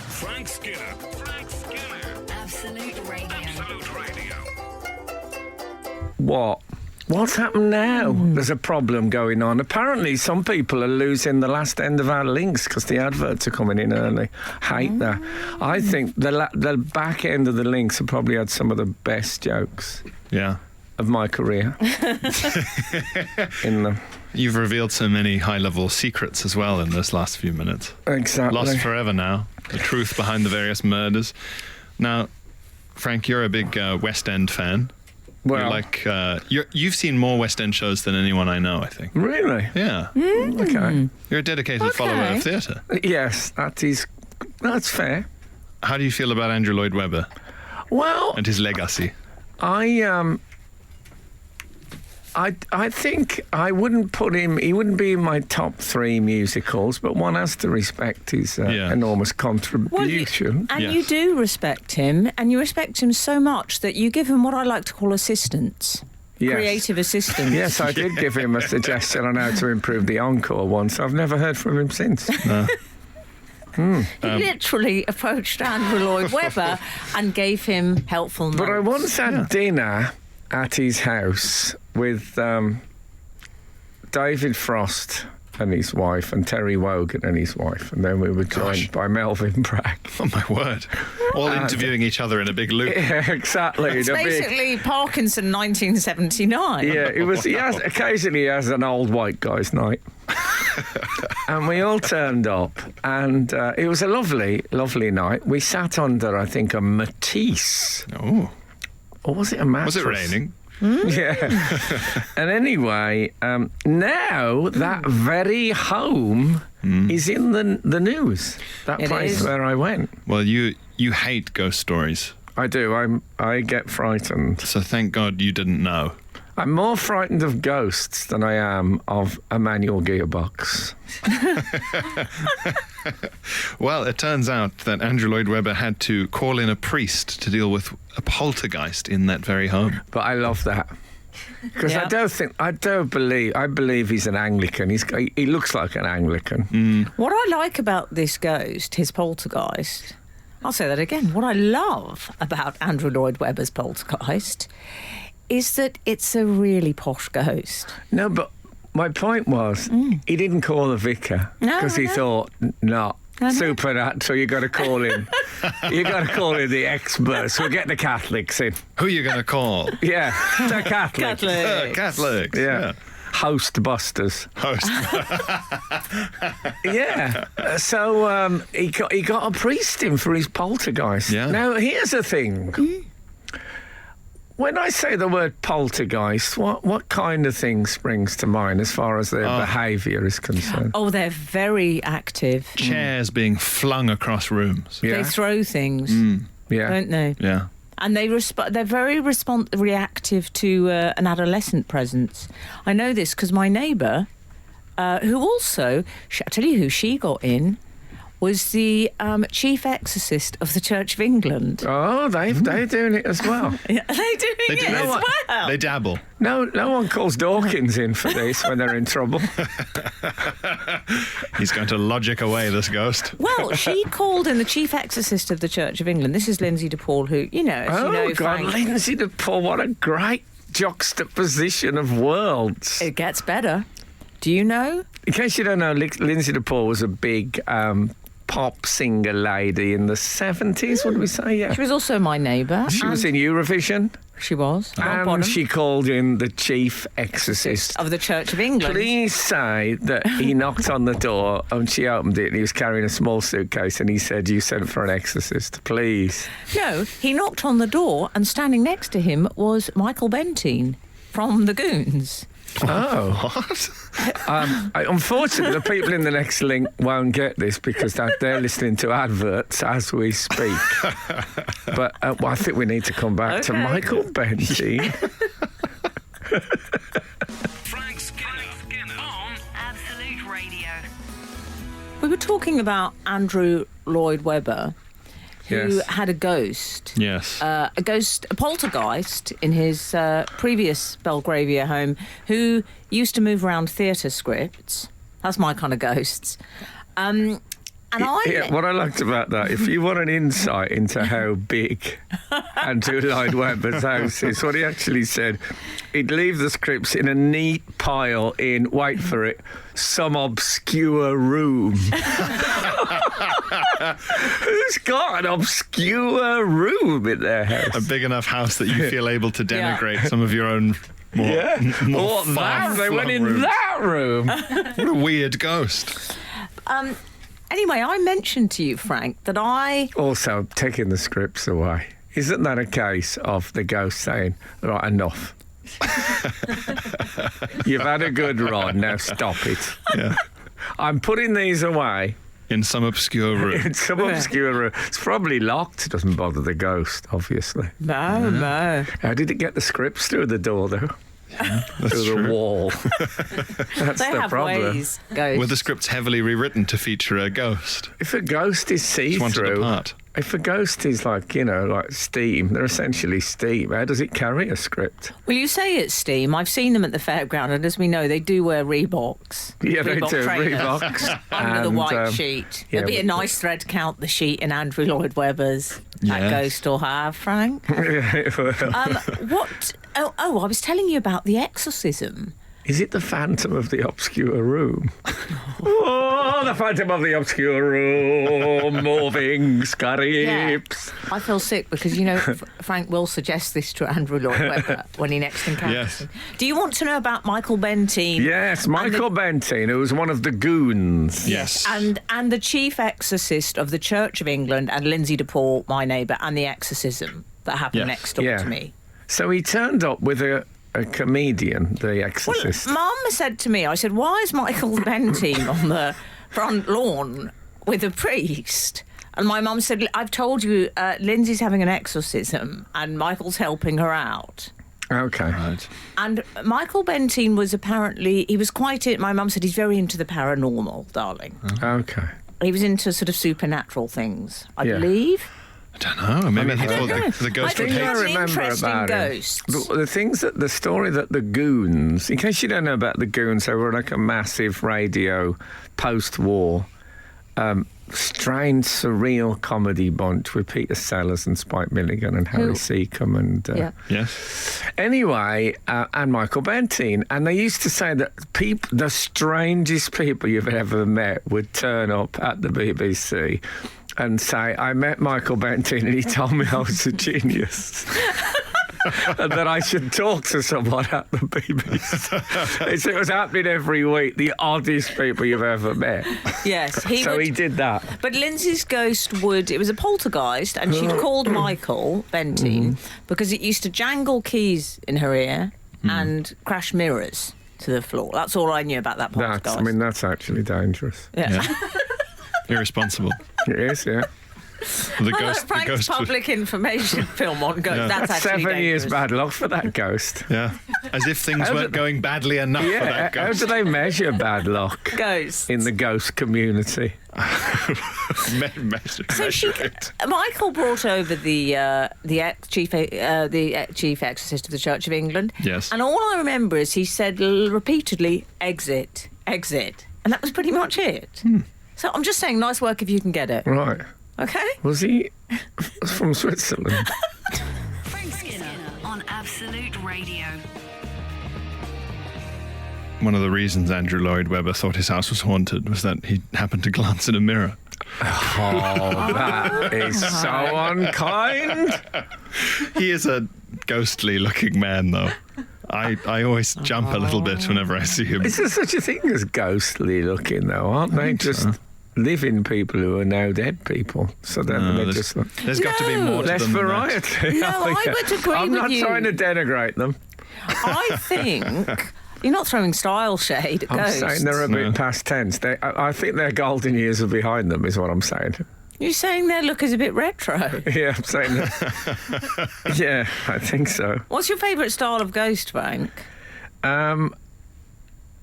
Frank Skinner. Absolute Radio. Absolute Radio. What? What's happened now? There's a problem going on. Apparently, some people are losing the last end of our links because the adverts are coming in early. Hate that. I think the back end of the links have probably had some of the best jokes Yeah. of my career in them. You've revealed so many high-level secrets as well in this last few minutes. Exactly. Lost forever now. The truth behind the various murders. Now, Frank, you're a big West End fan. Well, You've seen more West End shows than anyone I know, I think. really? Yeah. Okay. You're a dedicated follower of theatre. Yes, that's fair. How do you feel about Andrew Lloyd Webber Well, and his legacy? I think I wouldn't put him. He wouldn't be in my top 3 musicals, but one has to respect his enormous contribution. You do respect him, and you respect him so much that you give him what I like to call assistance. Yes. Creative assistance. Yes, I did give him a suggestion on how to improve the encore once. I've never heard from him since. He literally approached Andrew Lloyd Webber and gave him helpful notes. But I once had dinner at his house with David Frost and his wife and Terry Wogan and his wife, and then we were joined by Melvin Bragg. Oh, my word. All interviewing each other in a big loop. Yeah, exactly. It's basically Parkinson 1979. Yeah, it was. Occasionally he has an old white guy's night. And we all turned up, and it was a lovely, lovely night. We sat under, I think, a matisse. Oh. Or was it a mattress? Was it raining? Yeah. And anyway, now that very home is in the news. That It place is. where I went. Well, you hate ghost stories, I do. I get frightened. so thank God you didn't know. I'm more frightened of ghosts than I am of a manual gearbox. Well, it turns out that Andrew Lloyd Webber had to call in a priest to deal with a poltergeist in that very home. But I love that. Because Yeah. I believe he's an Anglican. He looks like an Anglican. What I like about this ghost, his poltergeist, I'll say that again. What I love about Andrew Lloyd Webber's poltergeist is that it's a really posh ghost. No, but my point was, he didn't call the vicar No, because he I know. thought, no, I know. supernatural, you got to call in. You got to call in the experts. We'll get the Catholics in. Who are you going to call? Yeah, the Catholics. Catholics. Yeah. Host busters. Host. Yeah. So he got a priest in for his poltergeist. Yeah. Now, here's the thing. When I say the word poltergeist, what kind of thing springs to mind as far as their behaviour is concerned? Oh, they're very active. Chairs being flung across rooms. Yeah. They throw things, Yeah. don't they? Yeah. And they're very reactive to an adolescent presence. I know this because my neighbour, who also, I'll tell you who she got in, was the chief exorcist of the Church of England. Oh, they're doing it as well. Yeah, they're doing They it do. as well. They dabble. No one calls Dawkins in for this when they're in trouble. He's going to logic away this ghost. Well, she called in the chief exorcist of the Church of England. This is Lindsay DePaul, who, as you know, God, Frank, Lindsay DePaul, what a great juxtaposition of worlds. it gets better. Do you know? In case you don't know, Lindsay DePaul was a big pop singer lady in the 70s, would we say? Yeah. She was also my neighbour. She was in Eurovision, She was. Rock and bottom she called in the chief exorcist. of the Church of England. Please say that he knocked on the door and she opened it and he was carrying a small suitcase and he said, "You sent for an exorcist, please." No, he knocked on the door and standing next to him was Michael Bentine from The Goons. Oh. What? Unfortunately, the people in the next link won't get this because they're listening to adverts as we speak. But I think we need to come back to Okay. Michael Bentine. Frank Skinner on Absolute Radio. We were talking about Andrew Lloyd Webber, who Yes. had a ghost. Yes. A poltergeist in his previous Belgravia home, who used to move around theatre scripts. That's my kind of ghosts. And What I liked about that, if you want an insight into how big Andrew Lloyd Webber's house is, what he actually said, he'd leave the scripts in a neat pile in, wait for it, some obscure room. Who's got an obscure room in their house? A big enough house that you feel able to denigrate some of your own more, more What, that? They went in rooms. that room. What a weird ghost. Anyway, I mentioned to you, Frank, that I... Also, taking the scripts away. Isn't that a case of the ghost saying, right, enough? You've had a good run, now stop it. Yeah. I'm putting these away In some obscure room. in some obscure room. It's probably locked. It doesn't bother the ghost, obviously. No. How did it get the scripts through the door, though? Through the wall. That's They the have problem. ways, ghosts. Were the scripts heavily rewritten to feature a ghost? If a ghost is Just wanted see-through, apart. if a ghost is like, like steam, they're essentially steam. How does it carry a script? Well, you say it's steam. I've seen them at the fairground, and as we know, they do wear Reeboks. Yeah, they Reebok do. trainers Reeboks. under the And, white sheet. yeah, It'd be a we- nice thread count the sheet in Andrew Lloyd Webber's that Yes. ghost will have, Frank. What? Oh, I was telling you about the exorcism. Is it the Phantom of the Obscure Room? Oh, the Phantom of the Obscure Room, moving scarabs. I feel sick because, Frank will suggest this to Andrew Lloyd Webber when he next encounters Yes. him. Do you want to know about Michael Benteen? Yes, Michael Benteen, who was one of the goons. Yes. And the chief exorcist of the Church of England and Lindsay DePaul, my neighbour, and the exorcism that happened Yes. next door to me. So he turned up with a comedian, the Well, exorcist. Mum said to me, I said, why is Michael Benteen on the front lawn with a priest? And my mum said, I've told you, Lindsay's having an exorcism and Michael's helping her out. Okay. Right. And Michael Benteen was apparently, he was my mum said he's very into the paranormal, darling. Okay. He was into sort of supernatural things, I Yeah. believe. I don't know. Maybe he thought know. the ghost I would think hate you're him. an interesting ghosts. The story that the goons, in case you don't know about the goons, they were like a massive radio post-war, strange, surreal comedy bunch with Peter Sellers and Spike Milligan and Harry Seacombe and Yeah. Yes. anyway, and Michael Benteen. And they used to say that the strangest people you've ever met would turn up at the BBC and say, I met Michael Benteen and he told me I was a genius. And that I should talk to someone at the BBC. It was happening every week. The oddest people you've ever met. Yes, he So would. he did that. But Lindsay's ghost it was a poltergeist, and she'd called Michael Benteen because it used to jangle keys in her ear and crash mirrors to the floor. That's all I knew about that poltergeist. That's actually dangerous. yeah. Irresponsible. It is, yeah. The I ghost. like Frank's public information film on ghosts. Yeah. That's actually 7 years dangerous. bad luck for that ghost. Yeah. As if things How weren't did- going badly enough for Yeah, that how ghost. do they measure bad luck Ghosts. in the ghost community? So Michael brought over the chief exorcist of the Church of England. Yes. And all I remember is he said repeatedly, exit, exit. And that was pretty much it. So I'm just saying, nice work if you can get it. Right. Okay? Was he from Switzerland? Frank Skinner on Absolute Radio. One of the reasons Andrew Lloyd Webber thought his house was haunted was that he happened to glance in a mirror. Oh, that is so unkind. He is a ghostly looking man, though. I always jump a little bit whenever I see him. Is there such a thing as ghostly looking, though? Aren't they just living people who are now dead people? So then No, they're there's just there's got to be No. more to less them than that. variety. No, I would agree I'm with not you. trying to denigrate them. I think you're not throwing style shade at I'm ghosts. saying they're a bit No. past tense. I think their golden years are behind them, is what I'm saying. You're saying their look is a bit retro. Yeah, I'm saying that. Yeah, I think so. What's your favourite style of ghost, Frank?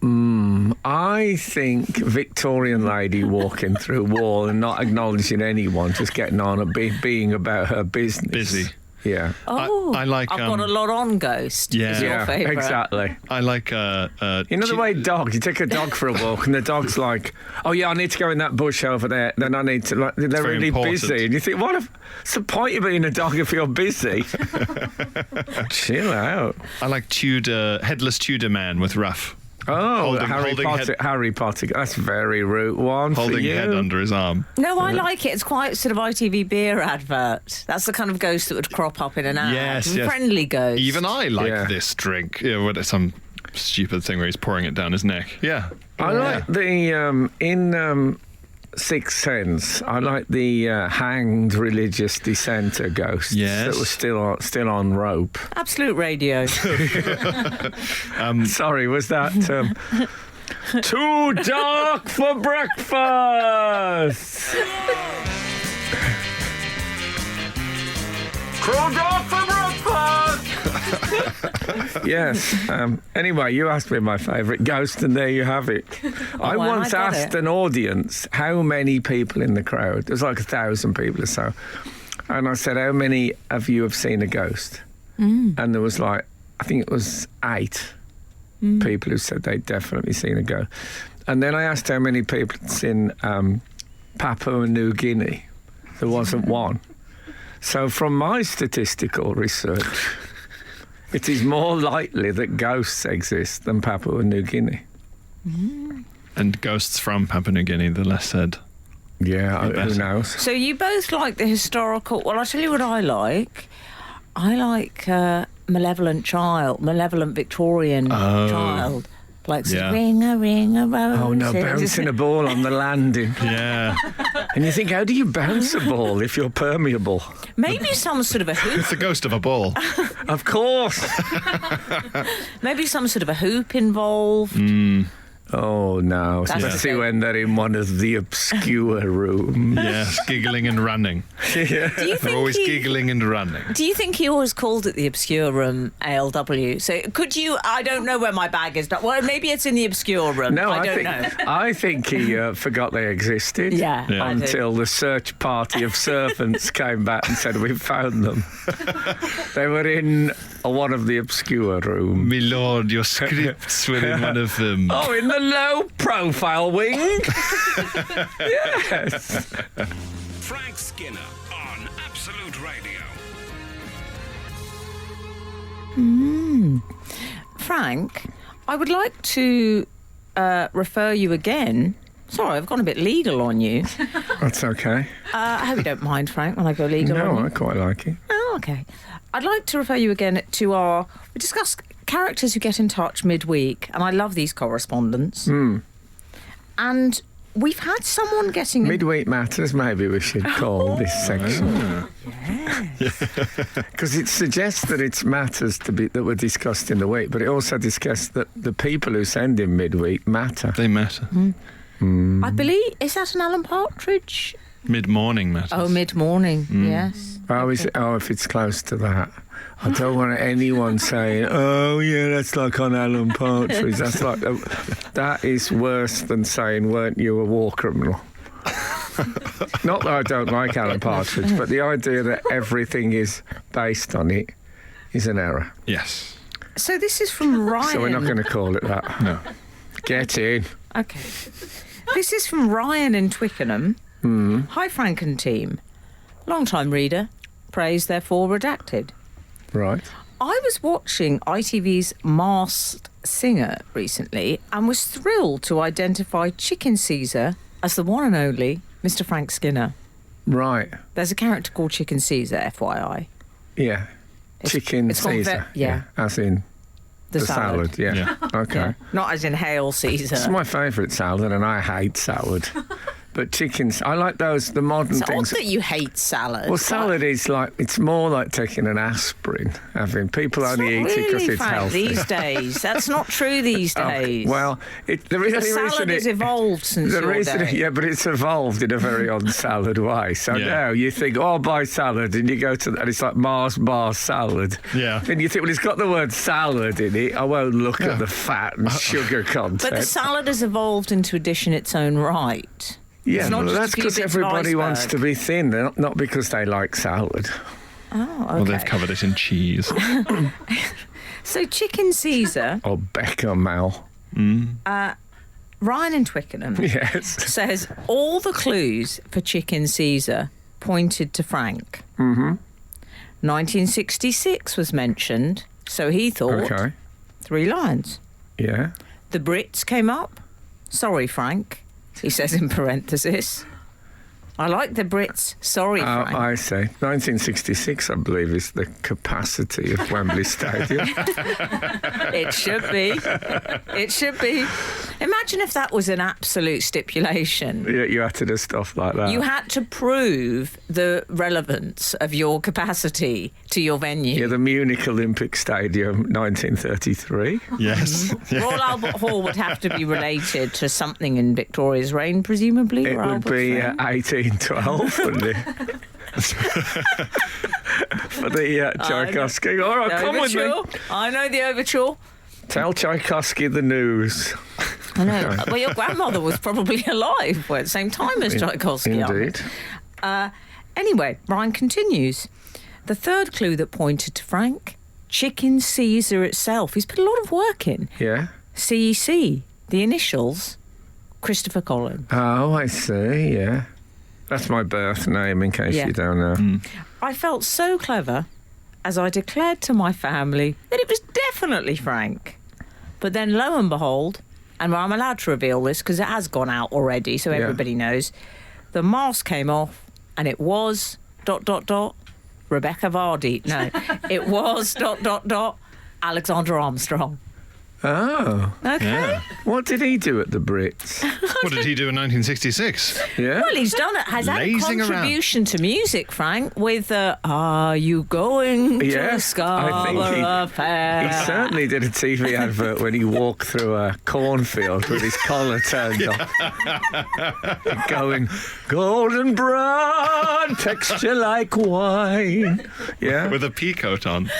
I think Victorian lady walking through wall and not acknowledging anyone, just getting on and being about her business. Busy. Yeah. Oh, I like. I've got a lot on, Ghost. Yeah. Is your favourite. Exactly. I like. You know the way dogs, you take a dog for a walk and the dog's like, oh yeah, I need to go in that bush over there, then I need to, like, they're very really important. busy. And you think, what's the point of being a dog if you're busy? Chill out. I like headless Tudor man with ruff. Oh, Holding Harry Potter. That's a very root one for Holding you. head under his arm. No, I like it. It's quite sort of ITV beer advert. That's the kind of ghost that would crop up in an ad. Yes. Friendly ghost. Even I like this drink. Some stupid thing where he's pouring it down his neck. Yeah. I like the in Sixth Sense. I like the hanged religious dissenter ghost that was still on rope. Absolute Radio. Sorry, was that too dark for breakfast? Too dark for breakfast. Yes. Anyway, you asked me my favourite ghost, and there you have it. I once asked an audience how many people in the crowd. There was like 1,000 people or so, and I said, "How many of you have seen a ghost?" And there was I think it was 8 people who said they'd definitely seen a ghost. And then I asked how many people had seen Papua New Guinea. There wasn't one. So from my statistical research, it is more likely that ghosts exist than Papua New Guinea. And ghosts from Papua New Guinea, the less said. Yeah, who knows? So you both like the historical... Well, I'll tell you what I like. I like Malevolent Victorian child. Like, ring a rose. Oh, no, bouncing a ball on the landing. Yeah. And you think, how do you bounce a ball if you're permeable? Maybe some sort of a hoop. It's the ghost of a ball. Of course. Maybe some sort of a hoop involved. Oh, no. Especially when they're in one of the obscure rooms. Yes, giggling and running. Do you think They're always giggling and running. Do you think he always called it the obscure room, ALW? So could you... I don't know where my bag is. Well, maybe it's in the obscure room. No, I don't know. I think he forgot they existed. Yeah. Until the search party of servants came back and said, we've found them. They were in one of the obscure rooms. My lord, your scripts were in one of them. Oh, in the low-profile wing? Yes. Frank Skinner on Absolute Radio. Frank, I would like to refer you again. Sorry, I've gone a bit legal on you. That's okay. I hope you don't mind, Frank, when I go legal on you. No, I quite like it. Oh, okay. I'd like to refer you again to we discussed characters who get in touch midweek, and I love these correspondence. And we've had someone getting... Midweek Matters, maybe we should call this section. Yes. Because it suggests that it's matters that were discussed in the week, but it also discusses that the people who send in midweek matter. They matter. I believe... Is that an Alan Partridge? Mid-morning matters. Oh, mid-morning, yes. Oh, is it? Oh, if it's close to that. I don't want anyone saying, oh, yeah, that's like on Alan Partridge. That's like... that is worse than saying, weren't you a war criminal? Not that I don't like Alan Partridge, but the idea that everything is based on it is an error. Yes. So this is from Ryan. So we're not going to call it that. No. Get in. Okay. This is from Ryan in Twickenham. Hi, Frank and team. Long-time reader. Praise, therefore, redacted. Right. I was watching ITV's Masked Singer recently and was thrilled to identify Chicken Caesar as the one and only Mr. Frank Skinner. Right. There's a character called Chicken Caesar, FYI. Yeah. Chicken it's gone Caesar. yeah. As in the salad. Yeah. Okay. Yeah. Not as in Hail Caesar. It's my favourite salad, and I hate salad. But chickens, I like those, the modern It's things. odd that you hate salad. Well, salad is like, it's more like taking an aspirin. People only eat it because it's healthy. These days. That's not true these days. Well, the salad has evolved since your day. Yeah, but it's evolved in a very on-salad way. So now you think, oh, I'll buy salad, and you go to, and it's like Mars bar salad. Yeah. Then you think, well, it's got the word salad in it. I won't look at the fat and sugar content. But the salad has evolved into a dish in its own right. Yeah, well, that's because everybody wants to be thin, not because they like salad. Oh, okay. Well, they've covered it in cheese. So chicken Caesar. Or Bechamel. Ryan in Twickenham says all the clues for chicken Caesar pointed to Frank. 1966 was mentioned, so he thought 3 lines. Yeah. The Brits came up. Sorry, Frank, he says in parenthesis. I like the Brits. Sorry, Frank. I say 1966, I believe, is the capacity of Wembley Stadium. It should be. It should be. Imagine if that was an absolute stipulation. Yeah, you had to do stuff like that. You had to prove the relevance of your capacity to your venue. Yeah, the Munich Olympic Stadium, 1933. Yes. Royal Albert Hall would have to be related to something in Victoria's reign, presumably. It would be 1812, wouldn't it? For the Tchaikovsky. All right, come with me. I know the overture. Tell Tchaikovsky the news. I know. Well, your grandmother was probably alive at the same time as Tchaikovsky. Indeed. Anyway, Ryan continues. The third clue that pointed to Frank, chicken Caesar itself. He's put a lot of work in. Yeah. CEC, the initials, Christopher Colin. Oh, I see, yeah. That's my birth name, in case you don't know. I felt so clever as I declared to my family that it was definitely Frank. But then, lo and behold, and I'm allowed to reveal this because it has gone out already, so everybody knows, the mask came off and it was ... Rebecca Vardy. No, it was ... Alexander Armstrong. Oh. Okay. Yeah. What did he do at the Brits? What did he do in 1966? Yeah. Well, he's done it. Has had a Lazing contribution to music, Frank, with Are You Going to Scarborough Fair? He certainly did a TV advert when he walked through a cornfield with his collar turned off. Going, golden brown, texture like wine. Yeah. With a pea coat on.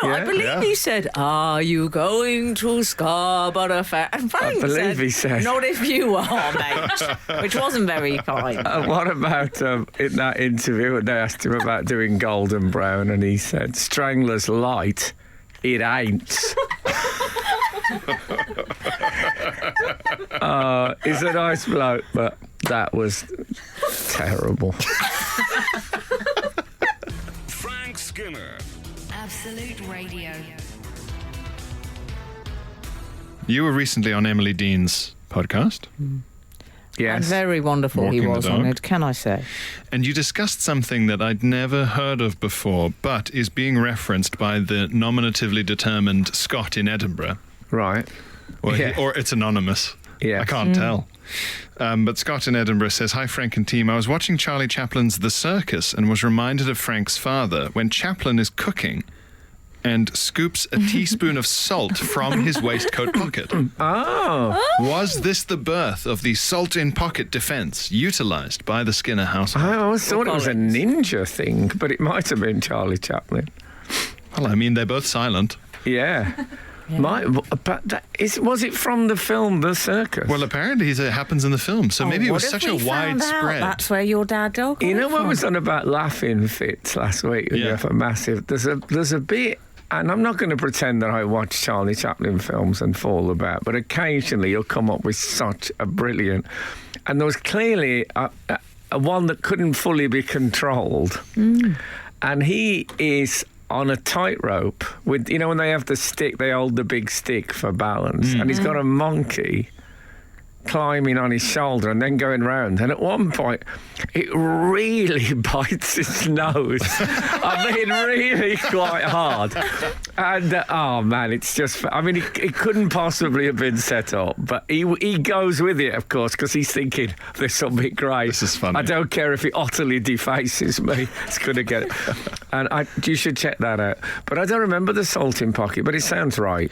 No, I believe he said, Are you going to Scarborough Fair? And Frank he said, not if you are, mate. Which wasn't very kind. What about in that interview when they asked him about doing golden brown and he said, Strangler's light, it ain't. He's a nice bloke, but that was terrible. Frank Skinner. Absolute Radio. You were recently on Emily Dean's podcast. Yes. And very wonderful Walking he the was on dog. it, can I say? And you discussed something that I'd never heard of before, but is being referenced by the nominatively determined Scott in Edinburgh. Right. Or, Yeah. or it's anonymous. Yeah. I can't tell. But Scott in Edinburgh says, Hi, Frank and team. I was watching Charlie Chaplin's The Circus and was reminded of Frank's father when Chaplin is cooking and scoops a teaspoon of salt from his waistcoat pocket. Oh. Was this the birth of the salt-in-pocket defence utilised by the Skinner household? I always thought it was a Collins. ninja thing, but it might have been Charlie Chaplin. Well, I mean, they're both silent. Yeah. Was it from the film The Circus? Well, apparently it happens in the film, so maybe it was What if such a we found out widespread... That's where your dad got You it know what from? was on about laughing fits last week? Yeah. You have a massive. There's a bit, and I'm not going to pretend that I watch Charlie Chaplin films and fall about, but occasionally you'll come up with such a brilliant. And there was clearly a one that couldn't fully be controlled, and he is on a tightrope with, when they have the stick, they hold the big stick for balance, and he's got a monkey climbing on his shoulder and then going round. And at one point, it really bites his nose. I mean, really quite hard. And, oh, man, it's just... I mean, it couldn't possibly have been set up. But he goes with it, of course, because he's thinking, this will be great. This is funny. I don't care if it utterly defaces me. It's going to get it. And you should check that out. But I don't remember the salt in pocket, but it sounds right.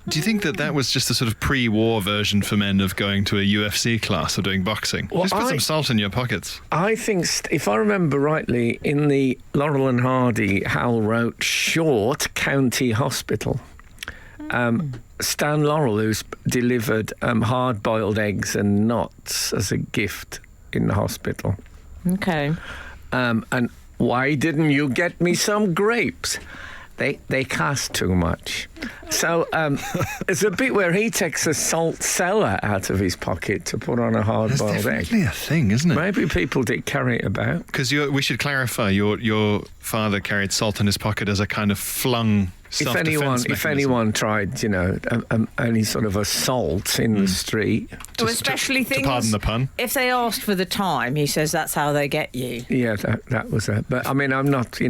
Do you think that was just a sort of pre-war version for men of going to a UFC class or doing boxing? Well, just put some salt in your pockets. I think, if I remember rightly, in the Laurel and Hardy, Hal wrote Short County Hospital. Stan Laurel, who's delivered hard-boiled eggs and nuts as a gift in the hospital. Okay. And why didn't you get me some grapes? They cost too much. So there's a bit where he takes a salt cellar out of his pocket to put on a hard-boiled egg. That's definitely a thing, isn't it? Maybe people did carry it about. Because we should clarify, your father carried salt in his pocket as a kind of flung self-defense mechanism. If anyone tried, any sort of assault in the street... Well, especially things... To pardon the pun. If they asked for the time, he says that's how they get you. Yeah, that was it. But, I mean, I'm not,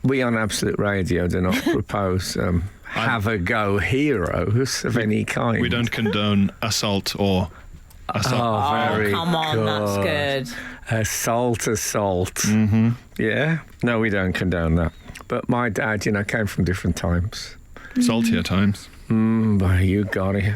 we on Absolute Radio do not propose have-a-go heroes of any kind. We don't condone assault or... Oh, very come on, good. that's good. Assault. Mm-hmm. Yeah? No, we don't condone that. But my dad, came from different times. Saltier times. But you got it.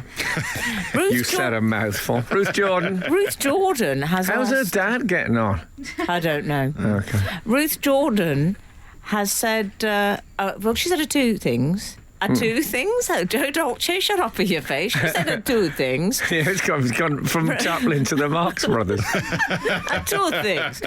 You said a mouthful. Ruth Jordan. Ruth Jordan has How's her asked... dad getting on? I don't know. Okay. Ruth Jordan has said... she said two things. Two things? Oh, don't shut up with your face. She said two things. Yeah, it's gone from Chaplin to the Marx Brothers. Two things.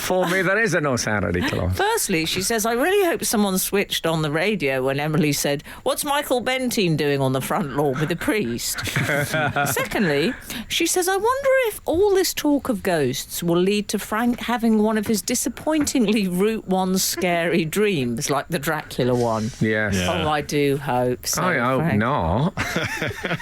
For me, there is no Saturday Claus. Firstly, she says, I really hope someone switched on the radio when Emily said, what's Michael Bentine doing on the front lawn with the priest? Secondly, she says, I wonder if all this talk of ghosts will lead to Frank having one of his disappointingly Route 1 scary dreams, like the Dracula one. Yes. Yeah. Oh, I do hope so. I hope Frank. not.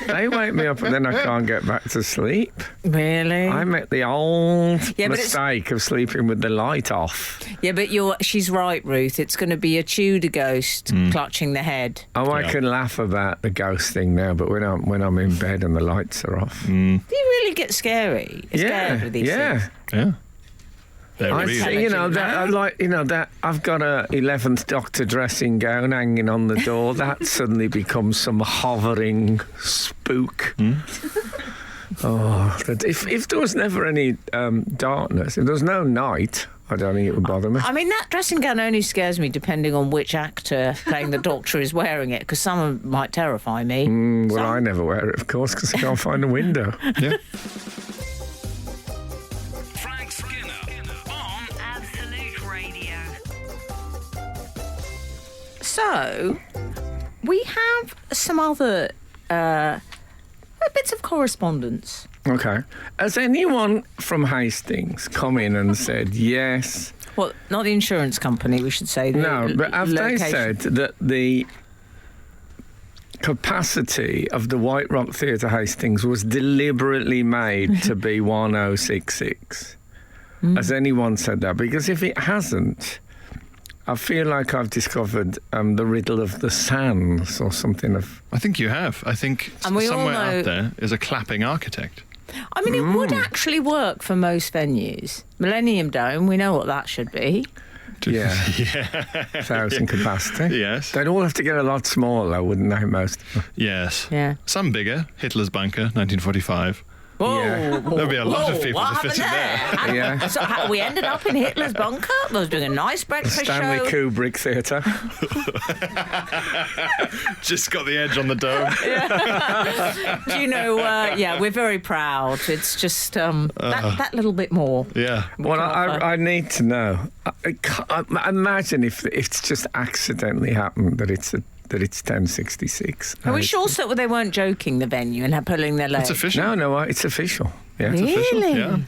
They wake me up and then I can't get back to sleep. Really? I make the old mistake of sleeping with the light off. Yeah, but she's right, Ruth. It's going to be a Tudor ghost clutching the head. Oh, I can laugh about the ghost thing now, but when I'm in bed and the lights are off. Do you really get scared with these things? Yeah. I see, that I've got a 11th Doctor dressing gown hanging on the door. That suddenly becomes some hovering spook. Oh, if there was never any darkness, if there was no night, I don't think it would bother me. I mean, that dressing gown only scares me depending on which actor playing the Doctor is wearing it, because some might terrify me. I never wear it, of course, because I can't find a window. Yeah. So, we have some other bits of correspondence. Okay. Has anyone from Hastings come in and said yes? Well, not the insurance company, we should say. No, but have they said that the capacity of the White Rock Theatre Hastings was deliberately made to be 1066? Has anyone said that? Because if it hasn't... I feel like I've discovered the riddle of the sands or something of... I think you have. I think somewhere out there is a clapping architect. I mean, it would actually work for most venues. Millennium Dome, we know what that should be. Yeah. 1,000 capacity. Yes. They'd all have to get a lot smaller, wouldn't they, most of them? Yes. Yeah. Some bigger. Hitler's Bunker, 1945. Whoa, Yeah. There'll be a lot of people to fit in there. Yeah. So we ended up in Hitler's bunker. I was doing a nice breakfast Stanley show. Kubrick Theatre. Just got the edge on the dome. Do you know, we're very proud. It's just that little bit more. Yeah. Well, I need to know. I imagine if it's just accidentally happened that it's 1066. Are we sure so they weren't joking, the venue, and pulling their leg? It's official. No, it's official. Yeah. It's official. Really? Yeah.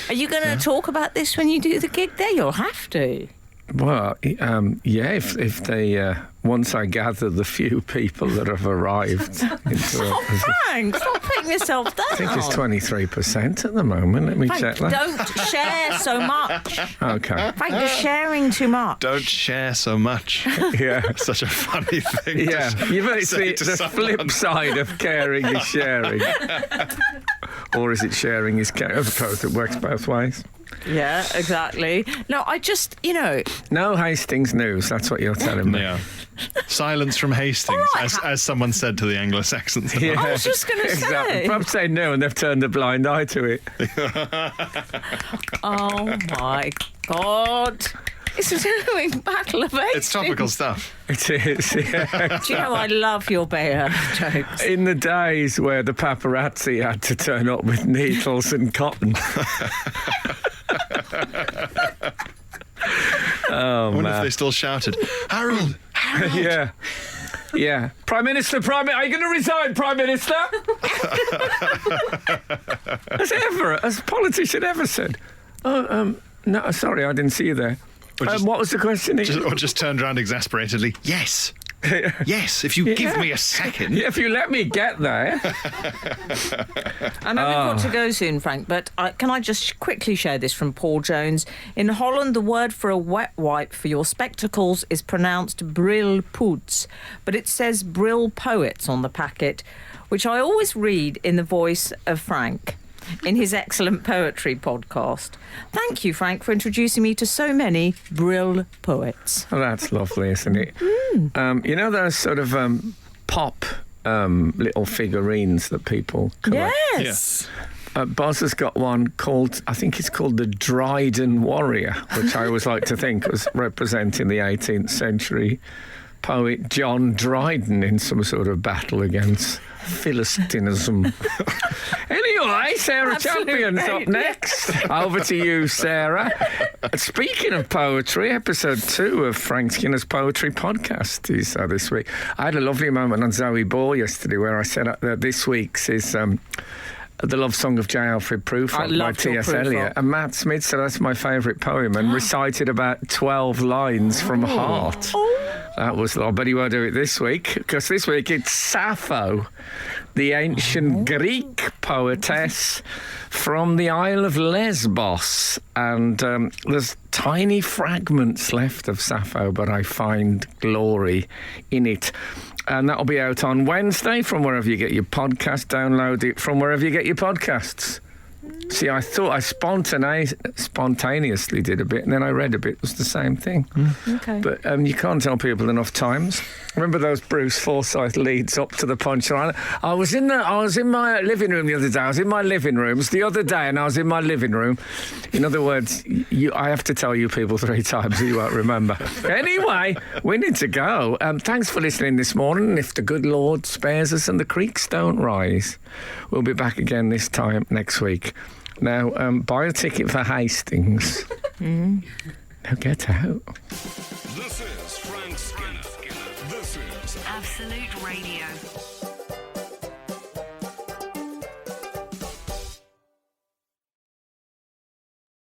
Are you going to talk about this when you do the gig there? You'll have to. Well, if they once I gather the few people that have arrived Frank, stop putting yourself down. I think it's 23% at the moment. Let me Frank, check that. don't share so much. Okay. Frank, you're sharing too much. Don't share so much. Yeah. Such a funny thing. Yeah, you better see to the someone. flip side of caring is sharing. Or is it sharing is caring? I suppose it works both ways. Yeah, exactly. No, I just, No Hastings news, that's what you're telling me. Yeah. Silence from Hastings, All right. as someone said to the Anglo-Saxons. Yeah, I was just gonna exactly. say. Perhaps say no and they've turned a blind eye to it. Oh, my God. It's a doing Battle of Hastings. It's topical stuff. It is, yeah. Do you know I love your Bay Earth jokes? In the days where the paparazzi had to turn up with needles and cotton. I wonder if they still shouted, Harold! Yeah. Yeah. Prime Minister, are you going to resign, Prime Minister? Has a politician ever said, no, sorry, I didn't see you there. What was the question? Or just turned around exasperatedly, yes. Yes, if you give me a second. Yeah, if you let me get there. I know we've got to go soon, Frank, but can I just quickly share this from Paul Jones? In Holland, the word for a wet wipe for your spectacles is pronounced brilpoets, but it says brill poets on the packet, which I always read in the voice of Frank in his excellent poetry podcast. Thank you, Frank, for introducing me to so many brill poets. Oh, that's lovely, isn't it? Those sort of pop little figurines that people collect? Yes. Boz has got one called, I think it's called the Dryden Warrior, which I always like to think was representing the 18th century poet John Dryden in some sort of battle against Philistinism. Anyway, Sarah Champion's up next. Over to you, Sarah. Speaking of poetry, episode 2 of Frank Skinner's Poetry Podcast is this week. I had a lovely moment on Zoe Ball yesterday where I said that this week's is the love song of J. Alfred Prufrock by T.S. Eliot. And Matt Smith said that's my favourite poem and recited about 12 lines from heart. That was long, but he won't do it this week, because this week it's Sappho, the ancient Greek poetess from the Isle of Lesbos. And there's tiny fragments left of Sappho, but I find glory in it. And that'll be out on Wednesday from wherever you get your podcast. Download it from wherever you get your podcasts. See, I thought I spontaneously did a bit, and then I read a bit. It was the same thing. Okay. But you can't tell people enough times. Remember those Bruce Forsyth leads up to the punchline? I was in my living room the other day. I was in my living rooms the other day, and I was in my living room. In other words, I have to tell you people 3 times, so you won't remember. Anyway, we need to go. Thanks for listening this morning. If the good Lord spares us and the creeks don't rise, we'll be back again this time next week. Now, buy a ticket for Hastings. Now get out. This is Frank Skinner. This is Absolute Radio.